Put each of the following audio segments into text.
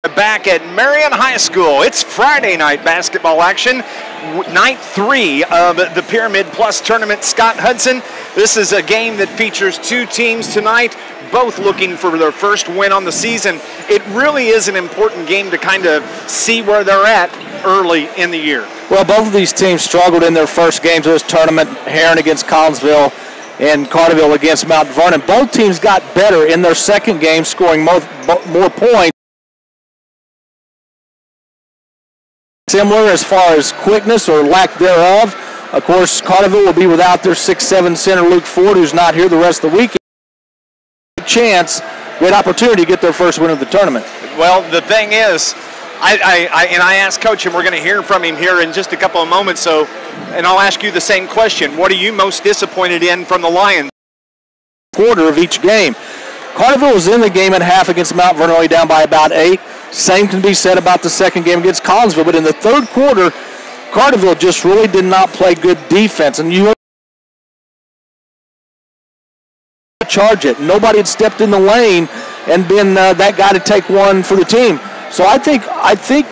Back at Marion High School. It's Friday night basketball action. Night 3 of the Pyramid Plus Tournament. Scott Hudson, this is a game that features two teams tonight, both looking for their first win on the season. It really is an important game to kind of see where they're at early in the year. Well, both of these teams struggled in their first games of this tournament, Herrin against Collinsville and Carterville against Mount Vernon. Both teams got better in their second game, scoring more points. Similar as far as quickness or lack thereof. Of course, Carterville will be without their 6'7" center, Luke Ford, who's not here the rest of the weekend. Chance, great opportunity to get their first win of the tournament. Well, the thing is, I asked Coach, and we're going to hear from him here in just a couple of moments, and I'll ask you the same question. What are you most disappointed in from the Lions? Quarter of each game. Carterville was in the game at half against Mount Vernon, only down by about 8. Same can be said about the second game against Collinsville, but in the third quarter, Carterville just really did not play good defense, and you charge it. Nobody had stepped in the lane and been that guy to take one for the team. So I think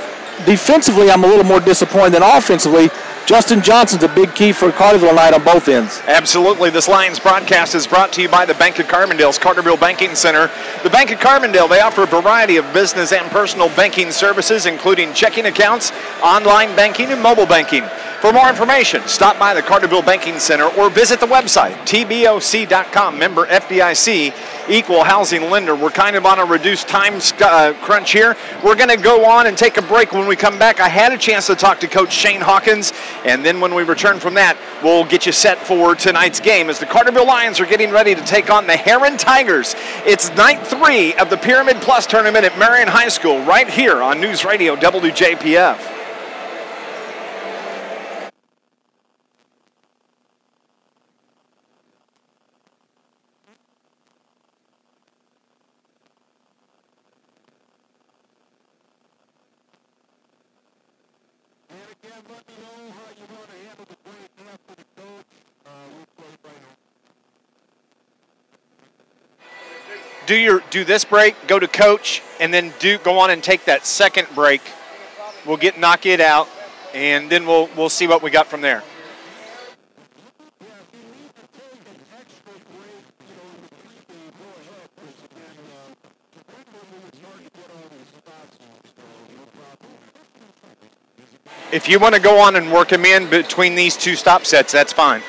defensively I'm a little more disappointed than offensively. Justin Johnson's a big key for Carterville tonight on both ends. Absolutely. This Lions broadcast is brought to you by the Bank of Carbondale's Carterville Banking Center. The Bank of Carbondale, they offer a variety of business and personal banking services, including checking accounts, online banking, and mobile banking. For more information, stop by the Carterville Banking Center or visit the website, tboc.com, member FDIC, equal housing lender. We're kind of on a reduced time crunch here. We're going to go on and take a break. When we come back, I had a chance to talk to Coach Shane Hawkins, and then when we return from that, we'll get you set for tonight's game as the Carterville Lions are getting ready to take on the Herrin Tigers. It's night 3 of the Pyramid Plus Tournament at Marion High School right here on NewsRadio WJPF. Do this break, go to Coach, and then go on and take that second break. We'll knock it out, and then we'll see what we got from there. If you want to go on and work them in between these two stop sets, that's fine.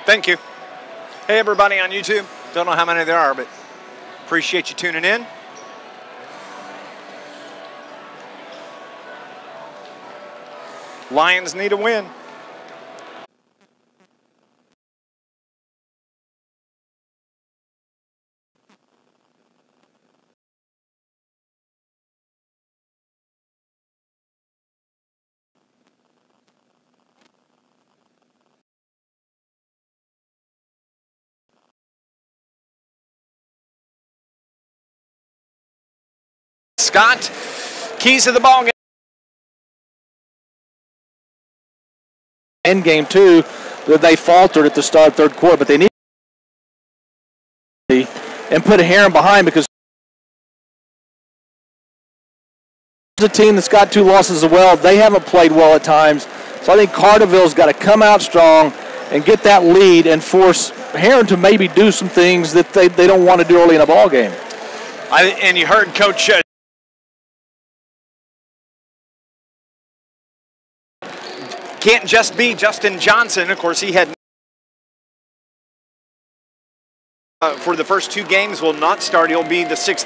Thank you. Hey, everybody on YouTube. Don't know how many there are, but appreciate you tuning in. Lions need a win. Scott, keys to the ball game. End game too, they faltered at the start of third quarter, but they need and put a Herrin behind because it's a team that's got 2 losses as well. They haven't played well at times, so I think Carterville's got to come out strong and get that lead and force Herrin to maybe do some things that they don't want to do early in a ball game. And you heard Coach can't just be Justin Johnson. Of course, he had for the first 2 games will not start. He'll be the 6th.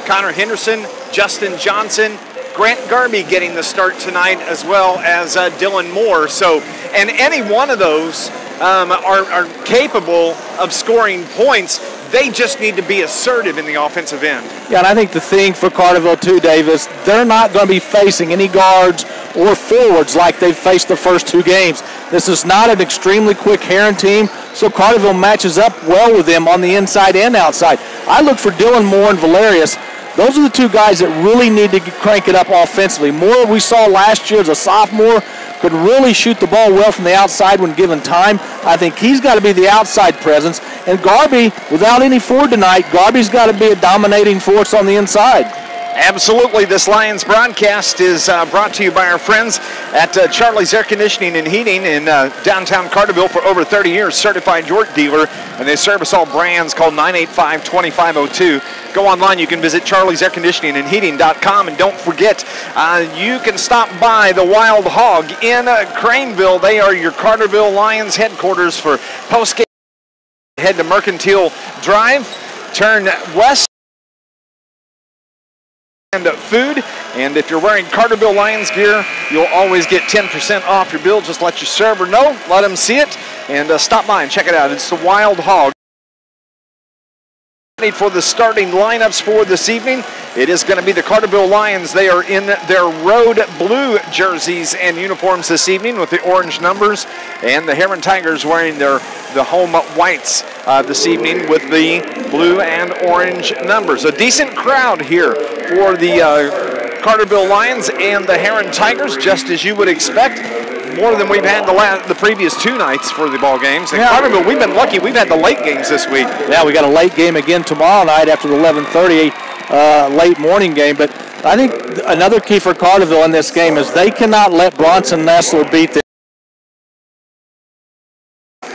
Connor Henderson, Justin Johnson, Grant Garby getting the start tonight, as well as Dylan Moore. So, and any one of those are capable of scoring points. They just need to be assertive in the offensive end. Yeah, and I think the thing for Carterville too, Davis, they're not going to be facing any guards or forwards like they've faced the first 2 games. This is not an extremely quick Herrin team, so Carterville matches up well with them on the inside and outside. I look for Dylan Moore and Valerius. Those are the 2 guys that really need to crank it up offensively. Moore, we saw last year as a sophomore, could really shoot the ball well from the outside when given time. I think he's got to be the outside presence. And Garby, without any forward tonight, Garby's got to be a dominating force on the inside. Absolutely. This Lions broadcast is brought to you by our friends at Charlie's Air Conditioning and Heating in downtown Carterville for over 30 years. Certified York dealer, and they service all brands. Call 985-2502. Go online. You can visit charliesairconditioningandheating.com. And don't forget, you can stop by the Wild Hog in Craneville. They are your Carterville Lions headquarters for postgame. Head to Mercantile Drive, turn west, and food. And if you're wearing Carterville Lions gear, you'll always get 10% off your bill. Just let your server know, let them see it, and stop by and check it out. It's the Wild Hog. For the starting lineups for this evening, it is going to be the Carterville Lions. They are in their road blue jerseys and uniforms this evening with the orange numbers, and the Herrin Tigers wearing the home whites this evening with the blue and orange numbers. A decent crowd here for the Carterville Lions and the Herrin Tigers, just as you would expect. More than we've had the previous 2 nights for the ball games. In Carterville, we've been lucky. We've had the late games this week. Yeah, we got a late game again tomorrow night after the 11:30 late morning game. But I think another key for Carterville in this game is they cannot let Bronson Nessler beat them.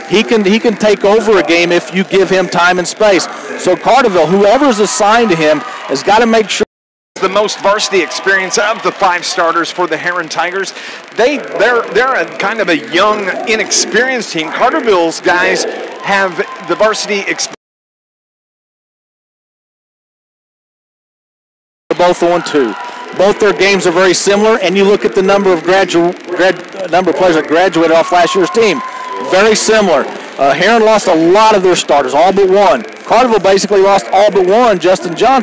He can take over a game if you give him time and space. So Carterville, whoever's assigned to him, has got to make sure. The most varsity experience of the 5 starters for the Herrin Tigers. They're a kind of a young, inexperienced team. Carterville's guys have the varsity experience. Both 0-2. Both their games are very similar, and you look at the number of players that graduated off last year's team. Very similar. Herrin lost a lot of their starters, all but one. Carterville basically lost all but one, Justin Johnson.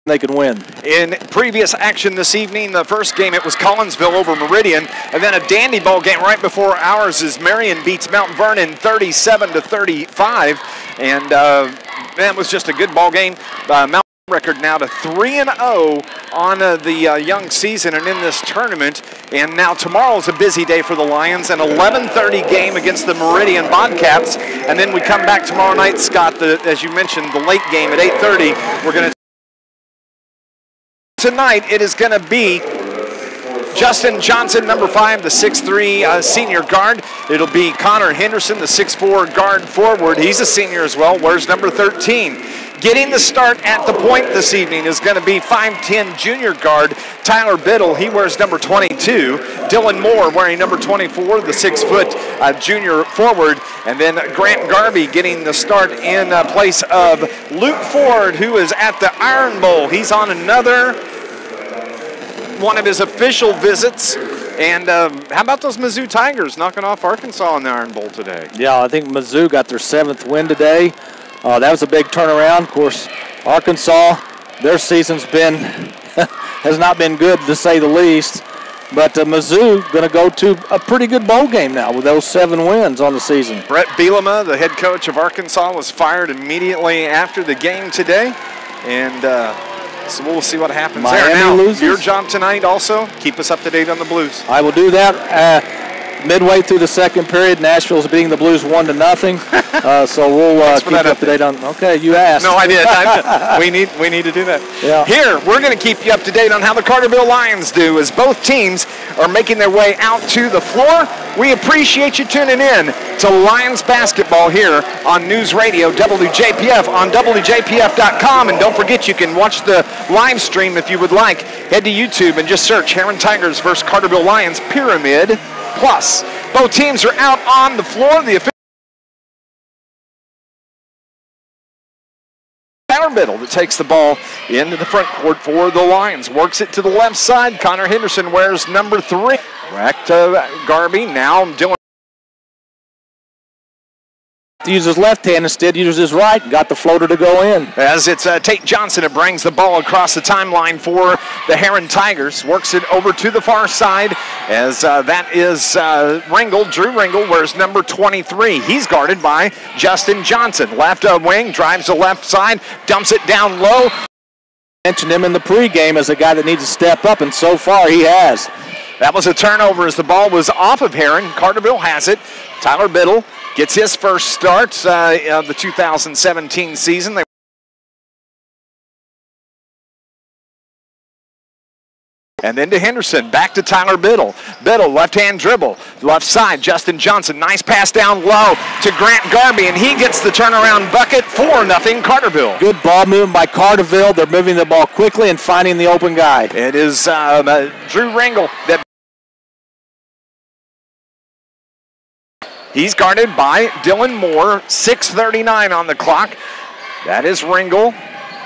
They could win. In previous action this evening, the first game, it was Collinsville over Meridian, and then a dandy ball game right before ours as Marion beats Mount Vernon 37-35, and that was just a good ball game. Mount record now to 3-0 on the young season and in this tournament, and now tomorrow's a busy day for the Lions, an 11:30 game against the Meridian Bobcats, and then we come back tomorrow night, Scott, as you mentioned, the late game at 8:30. We're going to tonight, it is going to be Justin Johnson, number 5, the 6'3" senior guard. It'll be Connor Henderson, the 6'4" guard forward. He's a senior as well, wears number 13. Getting the start at the point this evening is going to be 5'10" junior guard Tyler Biddle. He wears number 22. Dylan Moore wearing number 24, the 6-foot junior forward. And then Grant Garby getting the start in place of Luke Ford, who is at the Iron Bowl. He's on another one of his official visits. And how about those Mizzou Tigers knocking off Arkansas in the Iron Bowl today? Yeah, I think Mizzou got their 7th win today. That was a big turnaround. Of course, Arkansas, their season's been has not been good to say the least. But Mizzou going to go to a pretty good bowl game now with those 7 wins on the season. Brett Bielema, the head coach of Arkansas, was fired immediately after the game today. And so we'll see what happens Miami there. Now, loses. Your job tonight also, keep us up to date on the Blues. I will do that. midway through the second period. Nashville's beating the Blues 1-0. So we'll keep you up to date on. Okay, you asked. No, I did. We need to do that. Yeah. Here, we're going to keep you up to date on how the Carterville Lions do as both teams are making their way out to the floor. We appreciate you tuning in to Lions basketball here on News Radio WJPF on WJPF.com. And don't forget, you can watch the live stream if you would like. Head to YouTube and just search Herrin Tigers versus Carterville Lions Pyramid Plus. Both teams are out on the floor. The official Carterville that takes the ball into the front court for the Lions. Works it to the left side. Connor Henderson wears number 3. Back to Garby. Now Dylan. Uses his left hand instead, uses his right, got the floater to go in. As it's Tate Johnson that brings the ball across the timeline for the Herrin Tigers. Works it over to the far side as that is Drew Ringel wears number 23. He's guarded by Justin Johnson. Left wing, drives the left side, dumps it down low. Mentioned him in the pregame as a guy that needs to step up, and so far he has. That was a turnover as the ball was off of Herrin. Carterville has it. Tyler Biddle gets his first start of the 2017 season. And then to Henderson, back to Tyler Biddle. Biddle, left-hand dribble, left side, Justin Johnson. Nice pass down low to Grant Garby, and he gets the turnaround bucket, 4-0 Carterville. Good ball movement by Carterville. They're moving the ball quickly and finding the open guy. It is Drew Ringel that he's guarded by Dylan Moore. 6:39 on the clock. That is Ringel.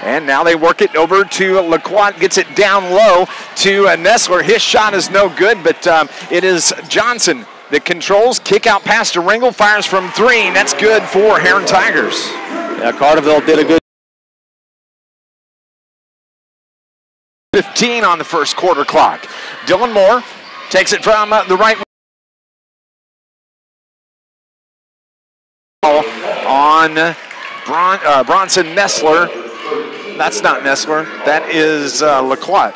And now they work it over to LaQuant, gets it down low to Nessler. His shot is no good, but it is Johnson that controls. Kick out pass to Ringel, fires from 3, and that's good for Herrin Tigers. Yeah, Carterville did a good 15 on the first quarter clock. Dylan Moore takes it from the right on Bronson Nessler. That's not Nessler. That is LaQuant.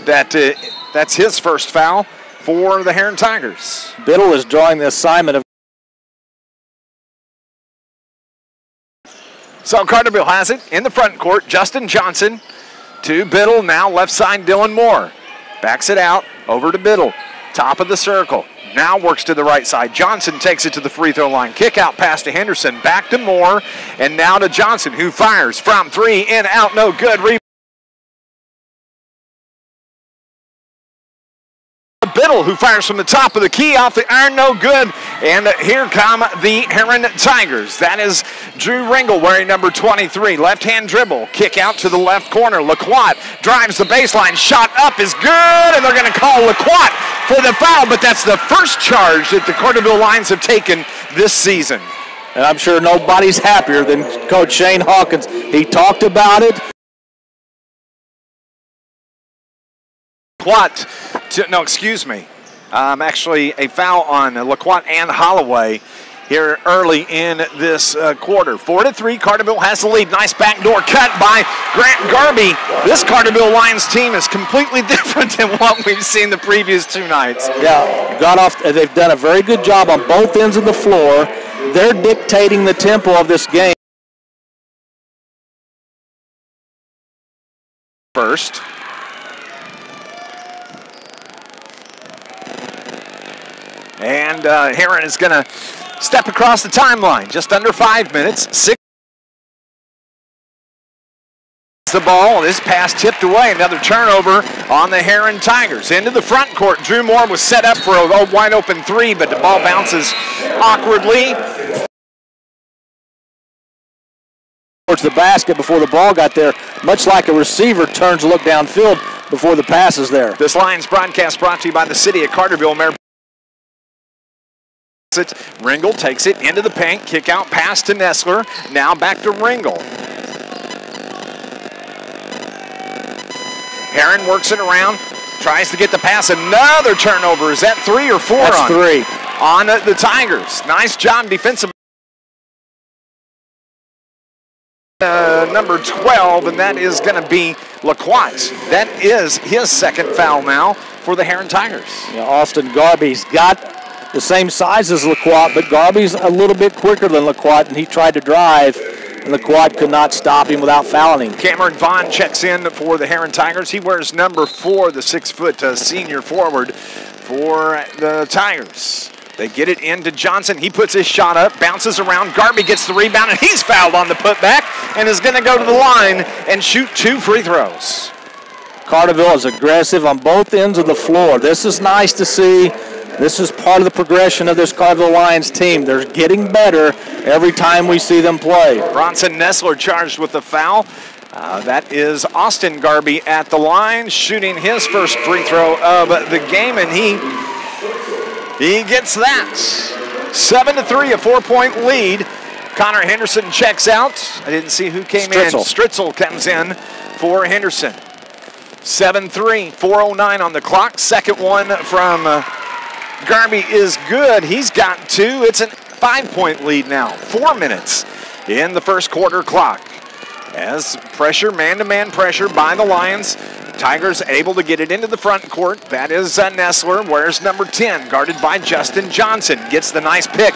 That's his first foul for the Herrin Tigers. Biddle is drawing the assignment of. So Carterville has it in the front court. Justin Johnson to Biddle. Now left side Dylan Moore. Backs it out over to Biddle. Top of the circle. Now works to the right side. Johnson takes it to the free throw line. Kick out pass to Henderson. Back to Moore. And now to Johnson, who fires from 3. In, out, no good. Biddle, who fires from the top of the key off the iron, no good. And here come the Herrin Tigers. That is Drew Ringel wearing number 23. Left-hand dribble. Kick out to the left corner. LaQuant drives the baseline. Shot up is good, and they're going to call LaQuant for the foul, but that's the first charge that the Carterville Lions have taken this season. And I'm sure nobody's happier than Coach Shane Hawkins. He talked about it. Actually, a foul on LaQuant and Holloway here early in this quarter. 4-3, Carterville has the lead. Nice backdoor cut by Grant Garby. This Carterville Lions team is completely different than what we've seen the previous 2 nights. Yeah, they've done a very good job on both ends of the floor. They're dictating the tempo of this game. First. And Herrin is going to step across the timeline. Just under 5 minutes. 6. The ball. This pass tipped away. Another turnover on the Herrin Tigers. Into the front court. Drew Moore was set up for a wide open 3, but the ball bounces awkwardly towards the basket before the ball got there, much like a receiver turns to look downfield before the pass is there. This Lions broadcast brought to you by the city of Carterville. Ringel takes it into the paint. Kick out pass to Nessler. Now back to Ringel. Herrin works it around. Tries to get the pass. Another turnover. Is that 3 or 4? That's 3. On the Tigers. Nice job defensive. Number 12, and that is going to be LaQuant. That is his second foul now for the Herrin Tigers. Yeah, Austin Garby's got the same size as LaQuat, but Garby's a little bit quicker than LaQuat, and he tried to drive, and LaQuat could not stop him without fouling him. Cameron Vaughn checks in for the Herrin Tigers. He wears number 4, the 6-foot senior forward for the Tigers. They get it into Johnson. He puts his shot up, bounces around. Garby gets the rebound, and he's fouled on the putback and is going to go to the line and shoot 2 free throws. Carterville is aggressive on both ends of the floor. This is nice to see. This is part of the progression of this Carterville Lions team. They're getting better every time we see them play. Bronson Nessler charged with the foul. That is Austin Garby at the line, shooting his first free throw of the game, and he gets that. 7-3, a 4-point lead. Connor Henderson checks out. I didn't see who came in. Stritzel comes in for Henderson. 7-3, 4:09 on the clock. Second one from Garby is good. He's got 2. It's a 5-point lead now. 4 minutes in the first quarter clock. As pressure, man-to-man pressure by the Lions. Tigers able to get it into the front court. That is Nessler. Wears number 10, guarded by Justin Johnson. Gets the nice pick.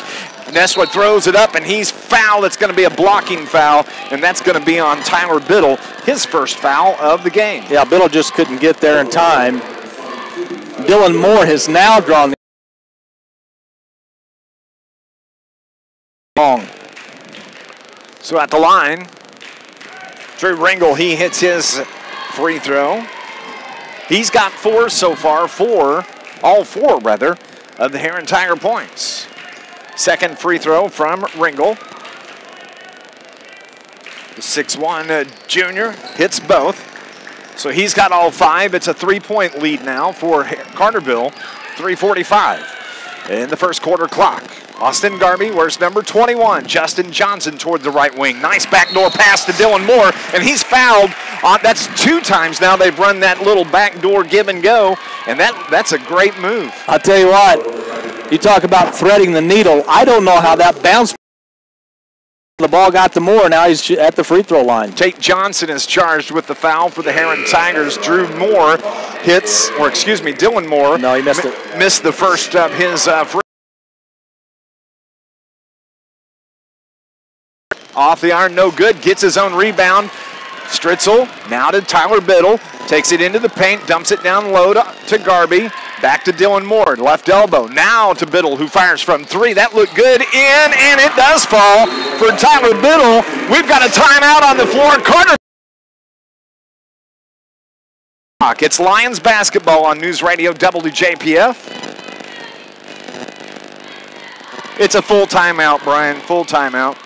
Nessler throws it up, and he's fouled. It's going to be a blocking foul, and that's going to be on Tyler Biddle, his first foul of the game. Yeah, Biddle just couldn't get there in time. Dylan Moore has now drawn the long. So at the line, Drew Ringel, he hits his free throw. He's got 4 so far, all four of the Herrin Tiger points. Second free throw from Ringel. The 6'1" junior hits both. So he's got all 5. It's a 3-point lead now for Carterville. 3:45 in the first quarter clock. Austin Garby wears number 21. Justin Johnson toward the right wing. Nice backdoor pass to Dylan Moore, and he's fouled. That's 2 times now they've run that little backdoor give and go, and that's a great move. I'll tell you what, you talk about threading the needle. I don't know how that bounced. The ball got to Moore. Now he's at the free throw line. Tate Johnson is charged with the foul for the Herrin Tigers. Dylan Moore. No, he missed it. Missed the first of his free. Off the iron, no good. Gets his own rebound. Stritzel, now to Tyler Biddle. Takes it into the paint, dumps it down low to Garby. Back to Dylan Moore, left elbow. Now to Biddle, who fires from 3. That looked good in, and it does fall for Tyler Biddle. We've got a timeout on the floor. Carter. It's Lions basketball on NewsRadio WJPF. It's a full timeout, Brian, full timeout.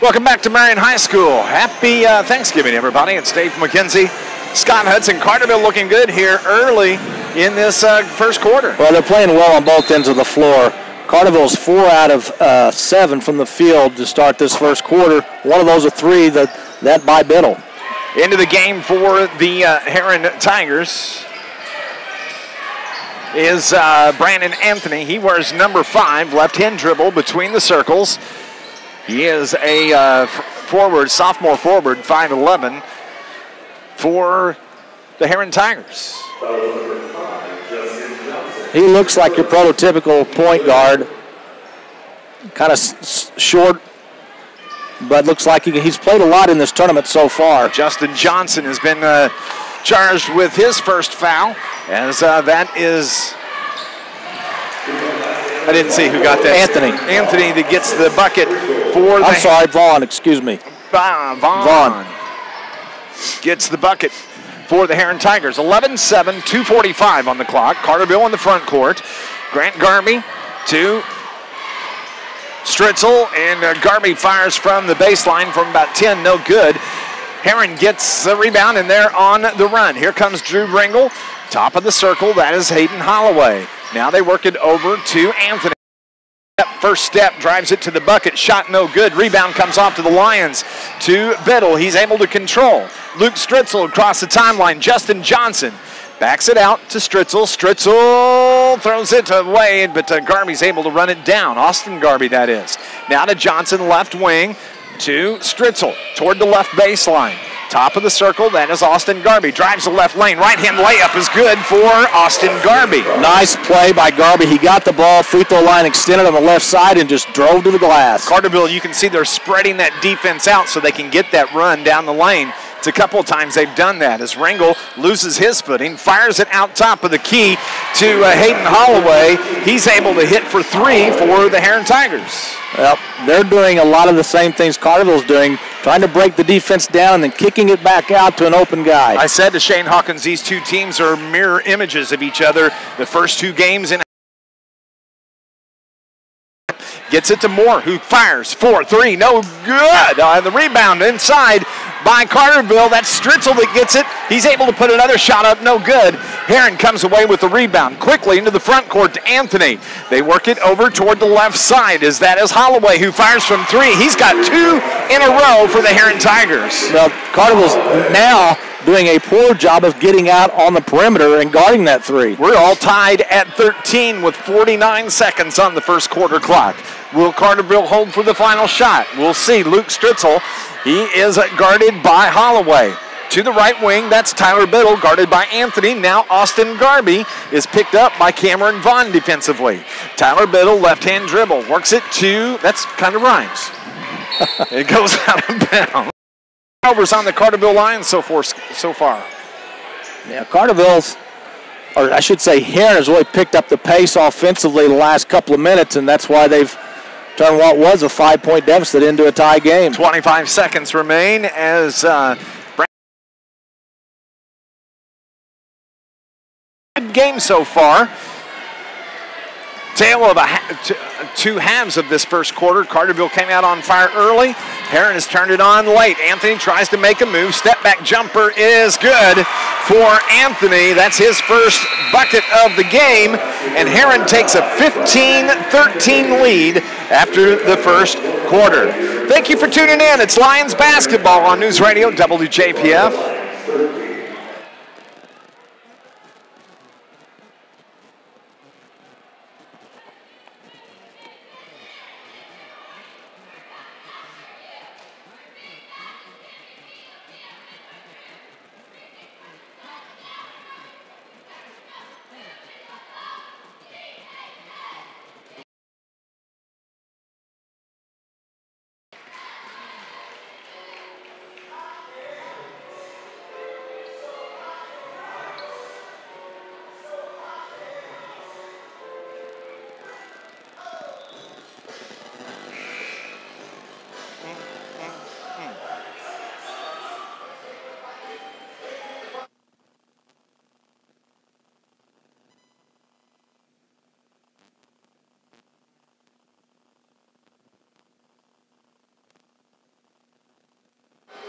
Welcome back to Marion High School. Happy Thanksgiving, everybody. It's Dave McKenzie, Scott Hudson. Carterville looking good here early in this first quarter. Well, they're playing well on both ends of the floor. Carterville's 4 out of 7 from the field to start this first quarter. One of those are 3 that by Biddle. Into the game for the Herrin Tigers is Brandon Anthony. He wears number 5, left-hand dribble between the circles. He is a sophomore forward, 5'11", for the Herrin Tigers. He looks like your prototypical point guard, kind of short, but looks like he's played a lot in this tournament so far. Justin Johnson has been charged with his first foul, as that is I didn't see who got that. Anthony that gets the bucket for the... I'm sorry, Vaughn, excuse me. Vaughn gets the bucket for the Herrin Tigers. 11-7, 2:45 on the clock. Carterville in the front court. Grant Garby to Stritzel, and Garby fires from the baseline from about 10, no good. Herrin gets the rebound, and they're on the run. Here comes Drew Bringle, top of the circle. That is Hayden Holloway. Now they work it over to Anthony. First step, drives it to the bucket. Shot no good. Rebound comes off to the Lions. To Biddle. He's able to control. Luke Stritzel across the timeline. Justin Johnson backs it out to Stritzel. Stritzel throws it away, but Garby's able to run it down. Austin Garby, that is. Now to Johnson, left wing, to Stritzel toward the left baseline. Top of the circle, that is Austin Garby. Drives the left lane. Right-hand layup is good for Austin Garby. Nice play by Garby. He got the ball, free throw line extended on the left side, and just drove to the glass. Carterville, you can see they're spreading that defense out so they can get that run down the lane. It's a couple of times they've done that as Ringel loses his footing, fires it out top of the key to Hayden Holloway. He's able to hit for three for the Herrin Tigers. Well, they're doing a lot of the same things Carterville's doing, trying to break the defense down and then kicking it back out to an open guy. I said to Shane Hawkins, these two teams are mirror images of each other. The first two games in gets it to Moore, who fires 4-3, no good. The rebound inside by Carterville. That's Stritzel that gets it. He's able to put another shot up, no good. Herrin comes away with the rebound quickly into the front court to Anthony. They work it over toward the left side as that is Holloway, who fires from three. He's got two in a row for the Herrin Tigers. Well, Carterville's now doing a poor job of getting out on the perimeter and guarding that three. We're all tied at 13 with 49 seconds on the first quarter clock. Will Carterville hold for the final shot? We'll see. Luke Stritzel, he is guarded by Holloway. To the right wing, that's Tyler Biddle, guarded by Anthony. Now Austin Garby is picked up by Cameron Vaughn defensively. Tyler Biddle, left-hand dribble, works it to, that's kind of rhymes. It goes out of bounds. Overs on the Carterville Lions so far. Yeah, Carterville's, or I should say Herrin has really picked up the pace offensively the last couple of minutes, and that's why they've turned what was a 5-point deficit into a tie game. 25 seconds remain as good game so far. Tale of two halves of this first quarter. Carterville came out on fire early. Herrin has turned it on late. Anthony tries to make a move. Step back jumper is good for Anthony. That's his first bucket of the game. And Herrin takes a 15-13 lead after the first quarter. Thank you for tuning in. It's Lions basketball on News Radio WJPF.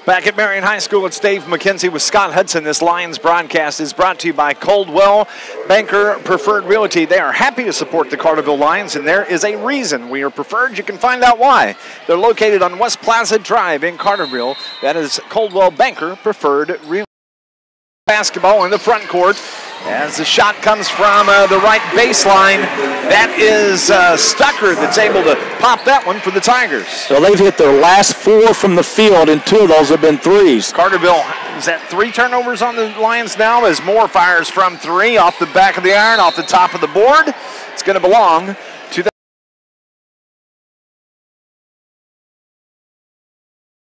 Back at Marion High School, it's Dave McKenzie with Scott Hudson. This Lions broadcast is brought to you by Coldwell Banker Preferred Realty. They are happy to support the Carterville Lions, and there is a reason we are preferred. You can find out why. They're located on West Plaza Drive in Carterville. That is Coldwell Banker Preferred Realty. Basketball in the front court as the shot comes from the right baseline. That is Stucker that's able to pop that one for the Tigers. So they've hit their last four from the field, and two of those have been threes. Carterville is at 3 turnovers on the Lions now as Moore fires from 3 off the back of the iron, off the top of the board. It's going to belong to the...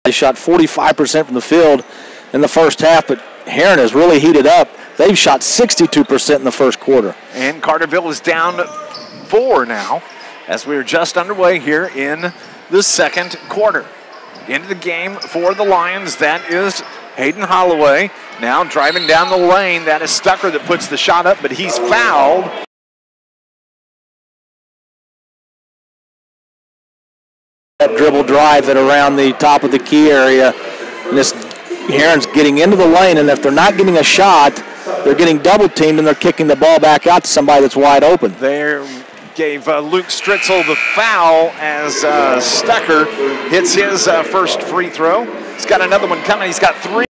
They shot 45% from the field in the first half, but Herrin has really heated up. They've shot 62% in the first quarter. And Carterville is down 4 now as we're just underway here in the second quarter. Into the game for the Lions, that is Hayden Holloway. Now driving down the lane, that is Stucker that puts the shot up, but he's fouled. That dribble drive it around the top of the key area. And this Herrin's getting into the lane, and if they're not getting a shot, they're getting double teamed and they're kicking the ball back out to somebody that's wide open. They gave Luke Stritzel the foul as Stucker hits his first free throw. He's got another one coming. He's got 3.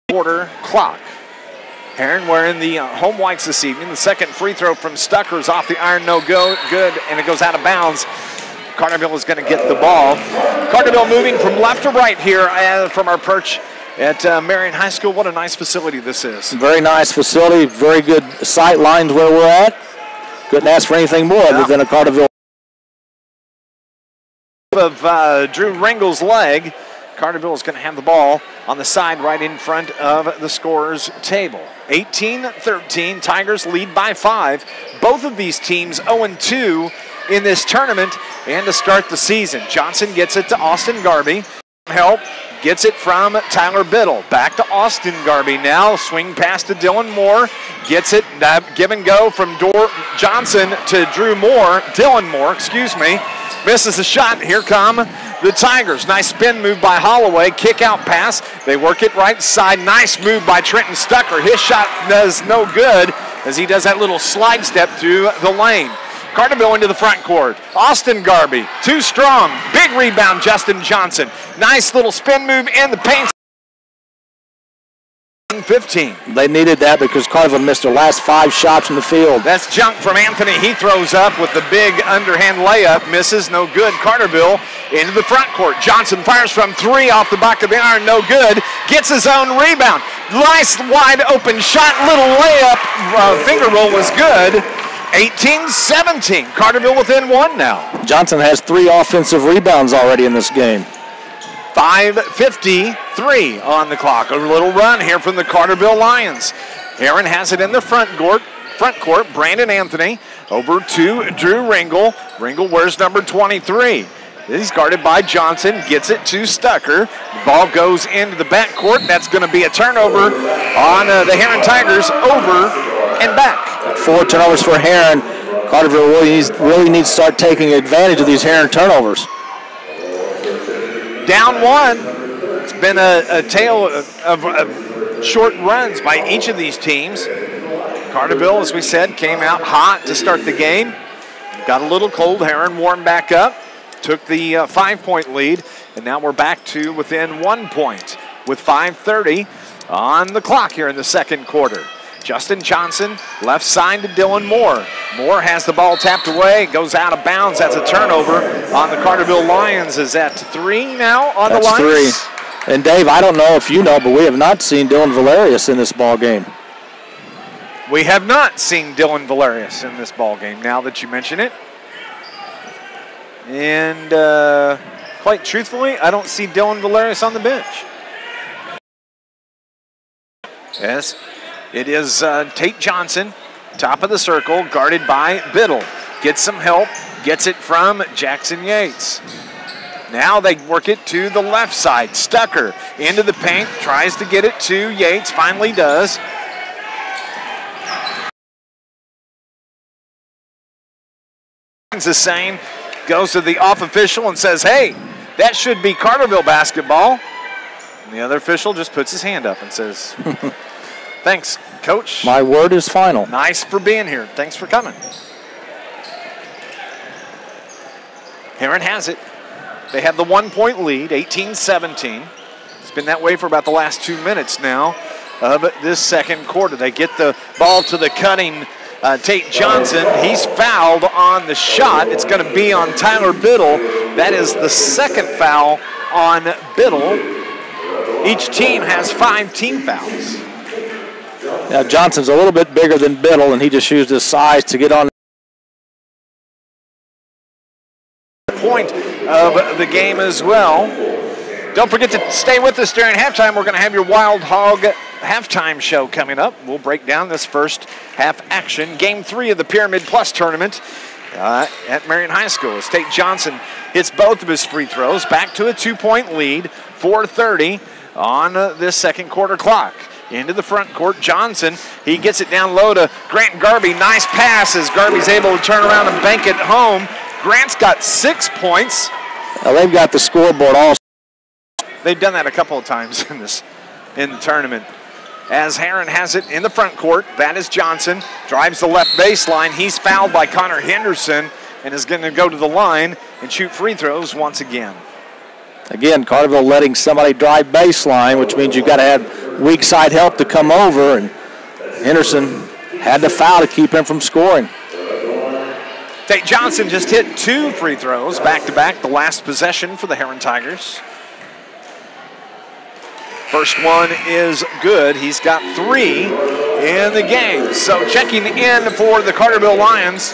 Quarter clock. Herrin wearing the home whites this evening. The second free throw from Stucker is off the iron, no good, and it goes out of bounds. Carterville is going to get the ball. Carterville moving from left to right here from our perch at Marion High School. What a nice facility this is. Very nice facility, very good sight lines where we're at. Couldn't ask for anything more other than a Carterville. Of Drew Ringel's leg. Carterville is going to have the ball on the side right in front of the scorer's table. 18-13, Tigers lead by 5. Both of these teams 0-2 in this tournament and to start the season. Johnson gets it to Austin Garby. Help, gets it from Tyler Biddle. Back to Austin Garby now. Swing pass to Dylan Moore. Gets it, give and go from Johnson to Dylan Moore, excuse me. Misses the shot. Here come the Tigers. Nice spin move by Holloway. Kick out pass. They work it right side. Nice move by Trenton Stucker. His shot does no good as he does that little slide step through the lane. Carterville into the front court. Austin Garby, too strong. Big rebound, Justin Johnson. Nice little spin move in the paint. 15. They needed that because Carterville missed their last 5 shots from the field. That's junk from Anthony. He throws up with the big underhand layup. Misses, no good. Carterville into the front court. Johnson fires from 3 off the back of the iron, no good. Gets his own rebound. Nice wide open shot, little layup. Finger roll was good. 18-17. Carterville within 1 now. Johnson has 3 offensive rebounds already in this game. 5:53 on the clock. A little run here from the Carterville Lions. Herrin has it in the front court. Brandon Anthony over to Drew Ringel. Ringel wears number 23. He's guarded by Johnson. Gets it to Stucker. The ball goes into the backcourt. That's going to be a turnover on the Herrin Tigers over and back. 4 turnovers for Herrin. Carterville really needs to start taking advantage of these Herrin turnovers. Down 1. It's been a tale of short runs by each of these teams. Carterville, as we said, came out hot to start the game. Got a little cold. Herrin warmed back up. Took the 5-point lead. And now we're back to within 1 point with 5:30 on the clock here in the second quarter. Justin Johnson, left side to Dylan Moore. Moore has the ball tapped away, goes out of bounds. That's a turnover on the Carterville Lions. Is that 3 now on the Lions? That's 3. And Dave, I don't know if you know, but we have not seen Dylan Valerius in this ball game. We have not seen Dylan Valerius in this ball game, now that you mention it. And quite truthfully, I don't see Dylan Valerius on the bench. Yes. It is Tate Johnson, top of the circle, guarded by Biddle. Gets some help, gets it from Jackson Yates. Now they work it to the left side. Stucker into the paint, tries to get it to Yates, finally does. Hussein goes to the off official and says, hey, that should be Carterville basketball. And the other official just puts his hand up and says, thanks, Coach. My word is final. Nice for being here. Thanks for coming. Herrin has it. They have the 1-point lead, 18-17. It's been that way for about the last 2 minutes now of this second quarter. They get the ball to the cutting Tate Johnson. He's fouled on the shot. It's going to be on Tyler Biddle. That is the second foul on Biddle. Each team has 5 team fouls. Now Johnson's a little bit bigger than Biddle, and he just used his size to get on. Point of the game as well. Don't forget to stay with us during halftime. We're going to have your Wild Hog halftime show coming up. We'll break down this first half action. Game 3 of the Pyramid Plus Tournament at Marion High School. As Tate Johnson hits both of his free throws. Back to a 2-point lead, 4:30 on this second quarter clock. Into the front court, Johnson, he gets it down low to Grant Garby. Nice pass as Garby's able to turn around and bank it home. Grant's got 6 points. Well, they've got the scoreboard also. They've done that a couple of times in the tournament. As Herrin has it in the front court, that is Johnson. Drives the left baseline. He's fouled by Connor Henderson and is going to go to the line and shoot free throws once again. Again, Carterville letting somebody drive baseline, which means you've got to have weak side help to come over, and Henderson had to foul to keep him from scoring. Tate Johnson just hit 2 free throws back-to-back, the last possession for the Herrin Tigers. First one is good. He's got 3 in the game. So checking in for the Carterville Lions,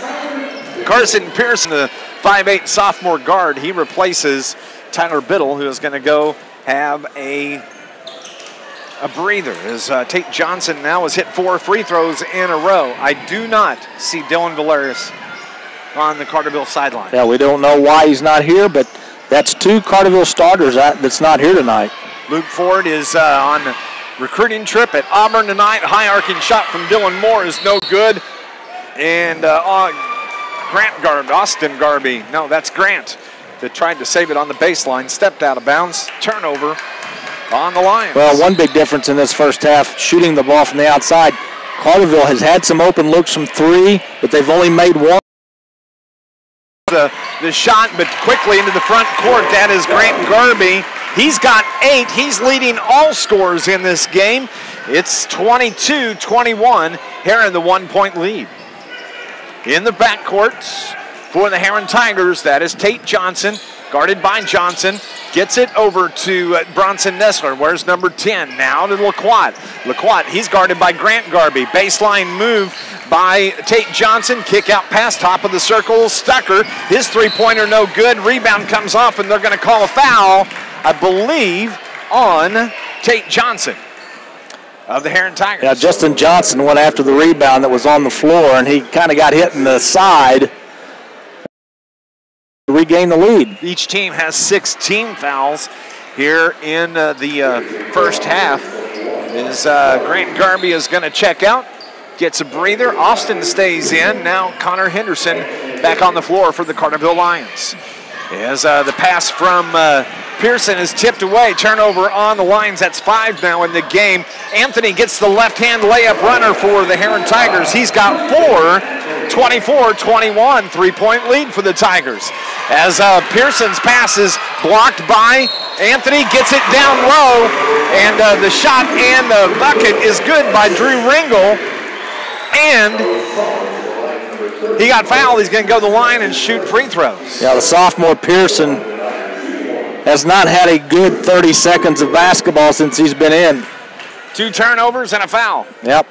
Carson Pearson, the 5'8" sophomore guard. He replaces Tyler Biddle, who is going to go have a breather. As Tate Johnson now has hit 4 free throws in a row. I do not see Dylan Valeris on the Carterville sideline. Yeah, we don't know why he's not here, but that's 2 Carterville starters that's not here tonight. Luke Ford is on a recruiting trip at Auburn tonight. High arcing shot from Dylan Moore is no good. And Austin Garby, no, that's Grant, that tried to save it on the baseline, stepped out of bounds, turnover on the Lions. Well, one big difference in this first half, shooting the ball from the outside. Carterville has had some open looks from 3, but they've only made 1. The shot, but quickly into the front court. That is Grant Garby. He's got 8. He's leading all scorers in this game. It's 22-21. Herrin the 1-point lead. In the backcourt for the Herrin Tigers, that is Tate Johnson, guarded by Johnson. Gets it over to Bronson Nessler. Where's number 10? Now to Laquat. Laquat, he's guarded by Grant Garby. Baseline move by Tate Johnson. Kick out pass, top of the circle. Stucker, his three-pointer no good. Rebound comes off, and they're going to call a foul, I believe, on Tate Johnson of the Herrin Tigers. Yeah, Justin Johnson went after the rebound that was on the floor, and he kind of got hit in the side to regain the lead. Each team has 6 team fouls here in the first half. As Grant Garby is going to check out, gets a breather. Austin stays in. Now Connor Henderson back on the floor for the Carterville Lions. As the pass from Pearson is tipped away. Turnover on the Lions. That's 5 now in the game. Anthony gets the left-hand layup runner for the Herrin Tigers. He's got 4. 24-21, 3-point lead for the Tigers. As Pearson's pass is blocked by Anthony, gets it down low, and the shot and the bucket is good by Drew Ringel. And he got fouled. He's going to go to the line and shoot free throws. Yeah, the sophomore Pearson has not had a good 30 seconds of basketball since he's been in. 2 turnovers and a foul. Yep.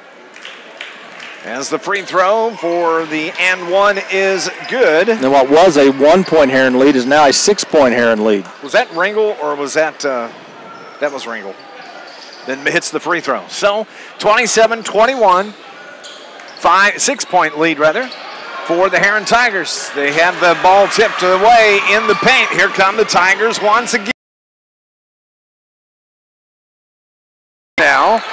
As the free throw for the and 1 is good. And what was a 1-point Herrin lead is now a 6-point Herrin lead. Was that Ringel or was that, that was Ringel. Then hits the free throw. So 27-21, 6-point lead rather, for the Herrin Tigers. They have the ball tipped away in the paint. Here come the Tigers once again. Now,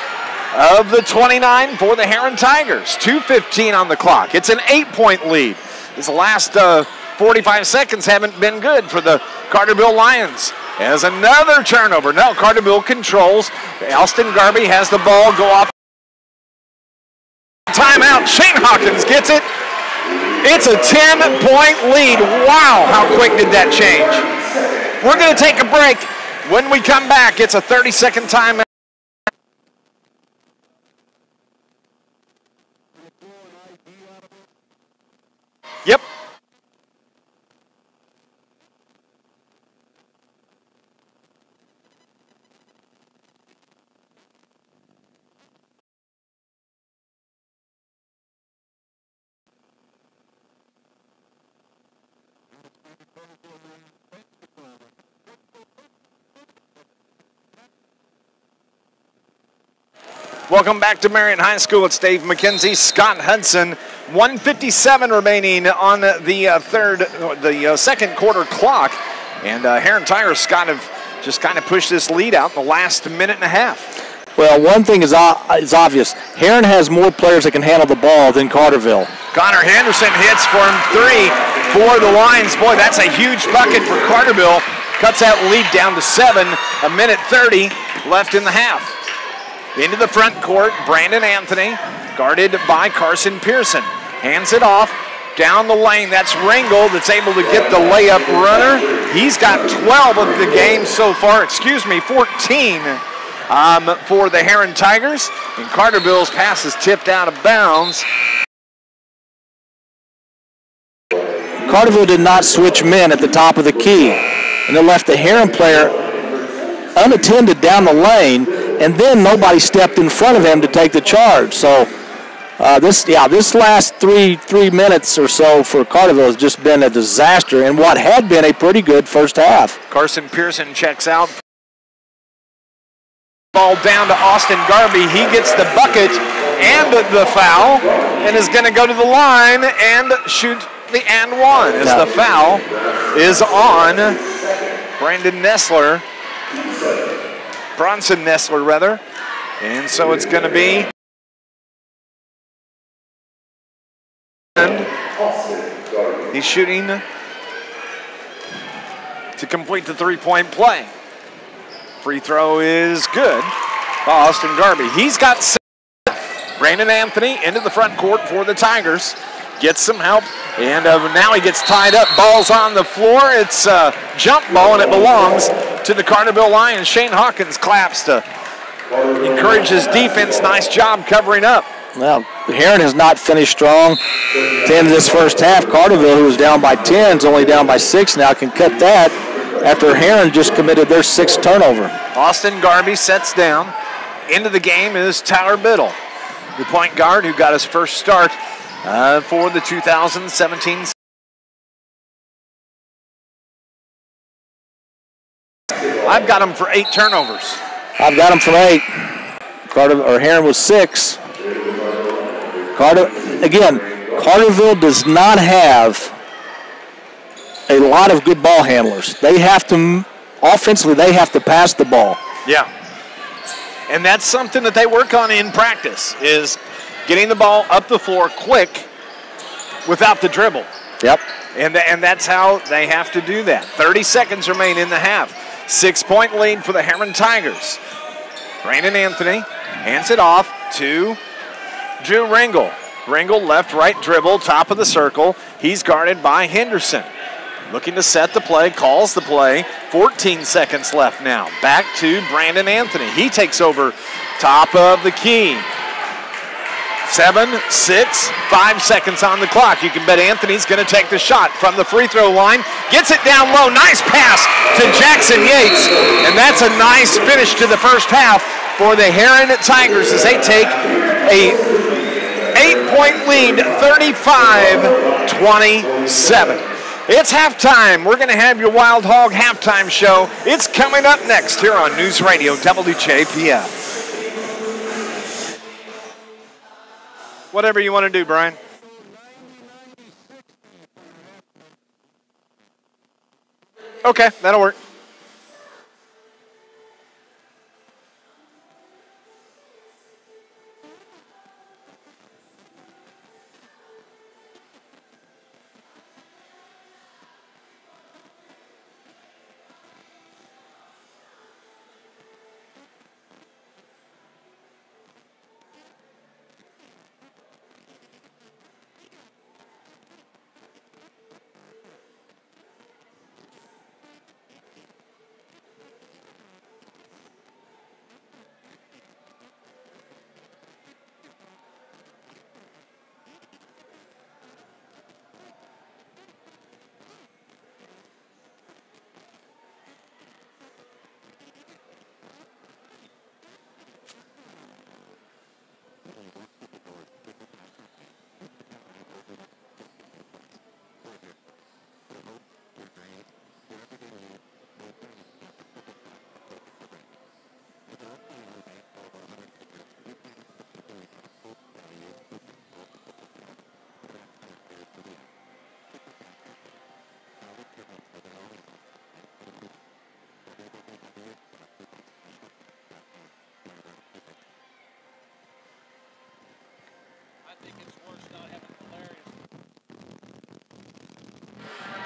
of the 29 for the Herrin Tigers. 2:15 on the clock. It's an 8-point lead. This last 45 seconds haven't been good for the Carterville Lions. As another turnover. Now Carterville controls. Alston Garby has the ball go off. Timeout. Shane Hawkins gets it. It's a 10-point lead. Wow, how quick did that change? We're going to take a break. When we come back, it's a 30-second timeout. Yep. Welcome back to Marion High School. It's Dave McKenzie, Scott Hudson. 1:57 remaining on the second quarter clock. And Herrin Tigers just kind of pushed this lead out in the last minute and a half. Well, one thing is obvious. Herrin has more players that can handle the ball than Carterville. Connor Henderson hits for three for the Lions. Boy, that's a huge bucket for Carterville. Cuts that lead down to 7. 1:30 left in the half. Into the front court, Brandon Anthony, guarded by Carson Pearson. Hands it off, down the lane. That's Ringel that's able to get the layup runner. He's got 12 of the game so far, 14 for the Herrin Tigers. And Carterville's pass is tipped out of bounds. Carterville did not switch men at the top of the key, and they left the Herrin player unattended down the lane, and then nobody stepped in front of him to take the charge. So this last three minutes or so for Carterville has just been a disaster in what had been a pretty good first half. Carson Pearson checks out. Ball down to Austin Garvey. He gets the bucket and the foul and is going to go to the line and shoot the and one as the foul is on Bronson Nessler rather. And so it's going to be he's shooting to complete the three-point play. Free throw is good. Austin Garvey. He's got 7. Brandon Anthony into the front court for the Tigers. Gets some help, and now he gets tied up. Ball's on the floor. It's a jump ball, and it belongs to the Carterville Lions. Shane Hawkins claps to encourage his defense. Nice job covering up. Well, Herrin has not finished strong. At the end of this first half, Carterville, who was down by 10, is only down by 6 now, can cut that after Herrin just committed their 6th turnover. Austin Garvey sets down. Into the game is Tyler Biddle, the point guard who got his first start for the 2017 season. I've got him for 8 turnovers. I've got him for 8. Herrin was 6. Carterville does not have a lot of good ball handlers. Offensively, they have to pass the ball. Yeah. And that's something that they work on in practice, is getting the ball up the floor quick without the dribble. Yep. And that's how they have to do that. 30 seconds remain in the half. 6-point lead for the Herrin Tigers. Brandon Anthony hands it off to Drew Ringel. Ringel left-right dribble, top of the circle. He's guarded by Henderson. Looking to set the play, calls the play. 14 seconds left now. Back to Brandon Anthony. He takes over top of the key. 7, 6, 5 seconds on the clock. You can bet Anthony's going to take the shot from the free throw line. Gets it down low. Nice pass to Jackson Yates. And that's a nice finish to the first half for the Herrin Tigers as they take a 8-point lead, 35-27. It's halftime. We're going to have your Wild Hog halftime show. It's coming up next here on News Radio WJPF. Whatever you want to do, Brian. Okay, that'll work.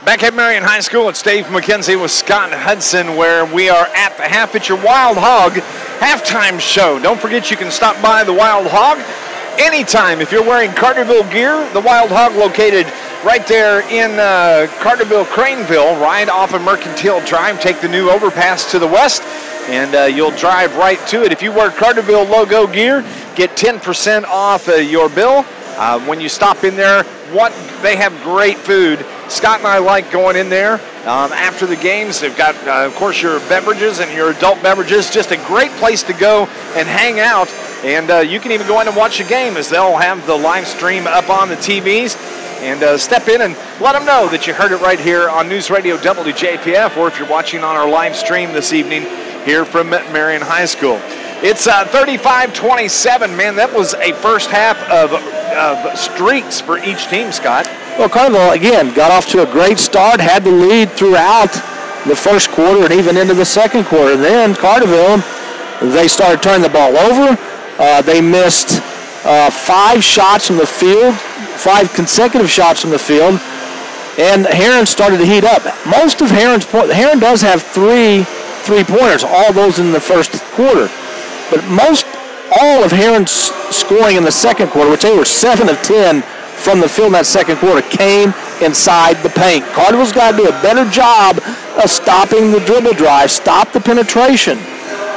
Back at Marion High School, it's Dave McKenzie with Scott Hudson, where we are at the half. It's your Wild Hog halftime show. Don't forget you can stop by the Wild Hog anytime. If you're wearing Carterville gear, the Wild Hog located right there in Carterville, Craneville, right off of Mercantile Drive. Take the new overpass to the west, and you'll drive right to it. If you wear Carterville logo gear, get 10% off your bill. When you stop in there, they have great food. Scott and I like going in there after the games. They've got, of course, your beverages and your adult beverages. Just a great place to go and hang out. And you can even go in and watch a game, as they'll have the live stream up on the TVs. And step in and let them know that you heard it right here on NewsRadio WJPF, or if you're watching on our live stream this evening here from Marion High School. It's 35-27, man. That was a first half of streaks for each team, Scott. Well, Carterville, again, got off to a great start, had the lead throughout the first quarter and even into the second quarter. Then Carterville, they started turning the ball over. They missed 5 shots from the field, 5 consecutive shots from the field, and Herrin started to heat up. Most of Herrin does have 3 3-pointers, all those in the first quarter. But all of Herrin's scoring in the second quarter, which they were 7 of 10 from the field in that second quarter, came inside the paint. Carterville's got to do a better job of stopping the dribble drive, stop the penetration.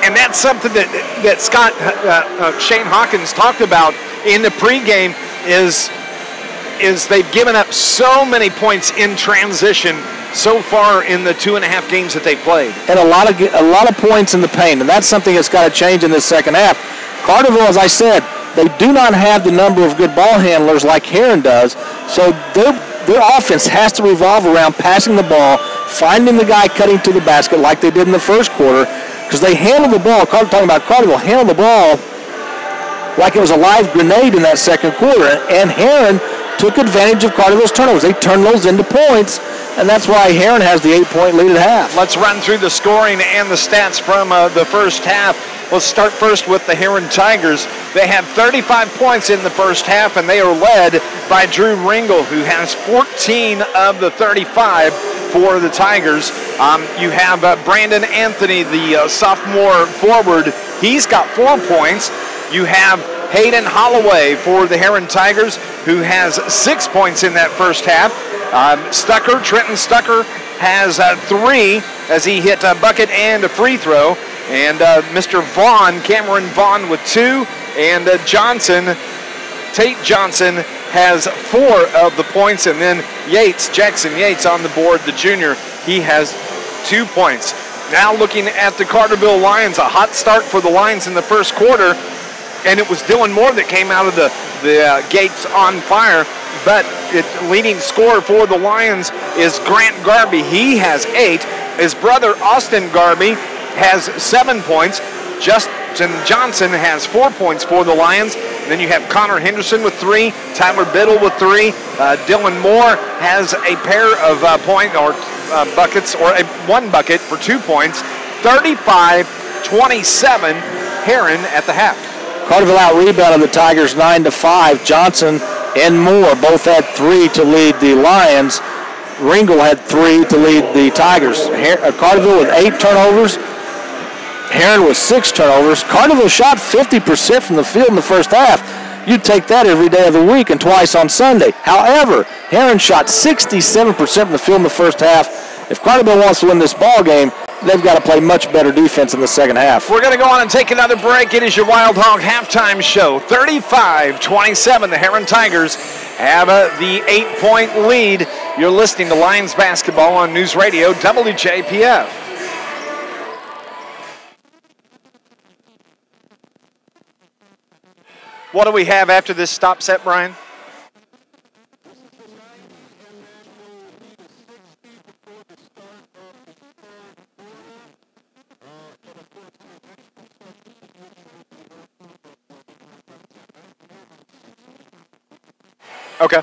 And that's something that Scott, Shane Hawkins talked about in the pregame is they've given up so many points in transition so far in the 2.5 games that they played. And a lot of points in the paint, and that's something that's got to change in this second half. Carterville, as I said, they do not have the number of good ball handlers like Herrin does, so their offense has to revolve around passing the ball, finding the guy cutting to the basket like they did in the first quarter, because they handled the ball, talking about Carterville, handled the ball like it was a live grenade in that second quarter, and Herrin took advantage of Carterville's turnovers. They turned those into points, and that's why Herrin has the 8-point lead at half. Let's run through the scoring and the stats from the first half. Let's start first with the Herrin Tigers. They have 35 points in the first half, and they are led by Drew Ringel, who has 14 of the 35 for the Tigers. You have Brandon Anthony, the sophomore forward. He's got 4 points. You have Hayden Holloway for the Herrin Tigers, who has 6 points in that first half. Trenton Stucker has 3 as he hit a bucket and a free throw. And Mr. Cameron Vaughn with 2. And Tate Johnson has 4 of the points. And then Jackson Yates on the board, the junior, he has 2 points. Now looking at the Carterville Lions, a hot start for the Lions in the first quarter. And it was Dylan Moore that came out of the gates on fire. But leading scorer for the Lions is Grant Garby. He has 8. His brother Austin Garby has 7 points. Justin Johnson has 4 points for the Lions. And then you have Connor Henderson with 3. Tyler Biddle with 3. Dylan Moore has a pair of buckets, or 1 bucket for 2 points. 35-27, Herrin at the half. Carterville out-rebounded the Tigers 9-5. Johnson and Moore both had 3 to lead the Lions. Ringel had 3 to lead the Tigers. Carterville with 8 turnovers. Herrin with 6 turnovers. Carterville shot 50% from the field in the first half. You'd take that every day of the week and twice on Sunday. However, Herrin shot 67% from the field in the first half. If Carterville wants to win this ball game, they've got to play much better defense in the second half. We're going to go on and take another break. It is your Wild Hog halftime show. 35-27, the Herrin Tigers have the 8-point lead. You're listening to Lions basketball on NewsRadio WJPF. What do we have after this stop set, Brian? Okay.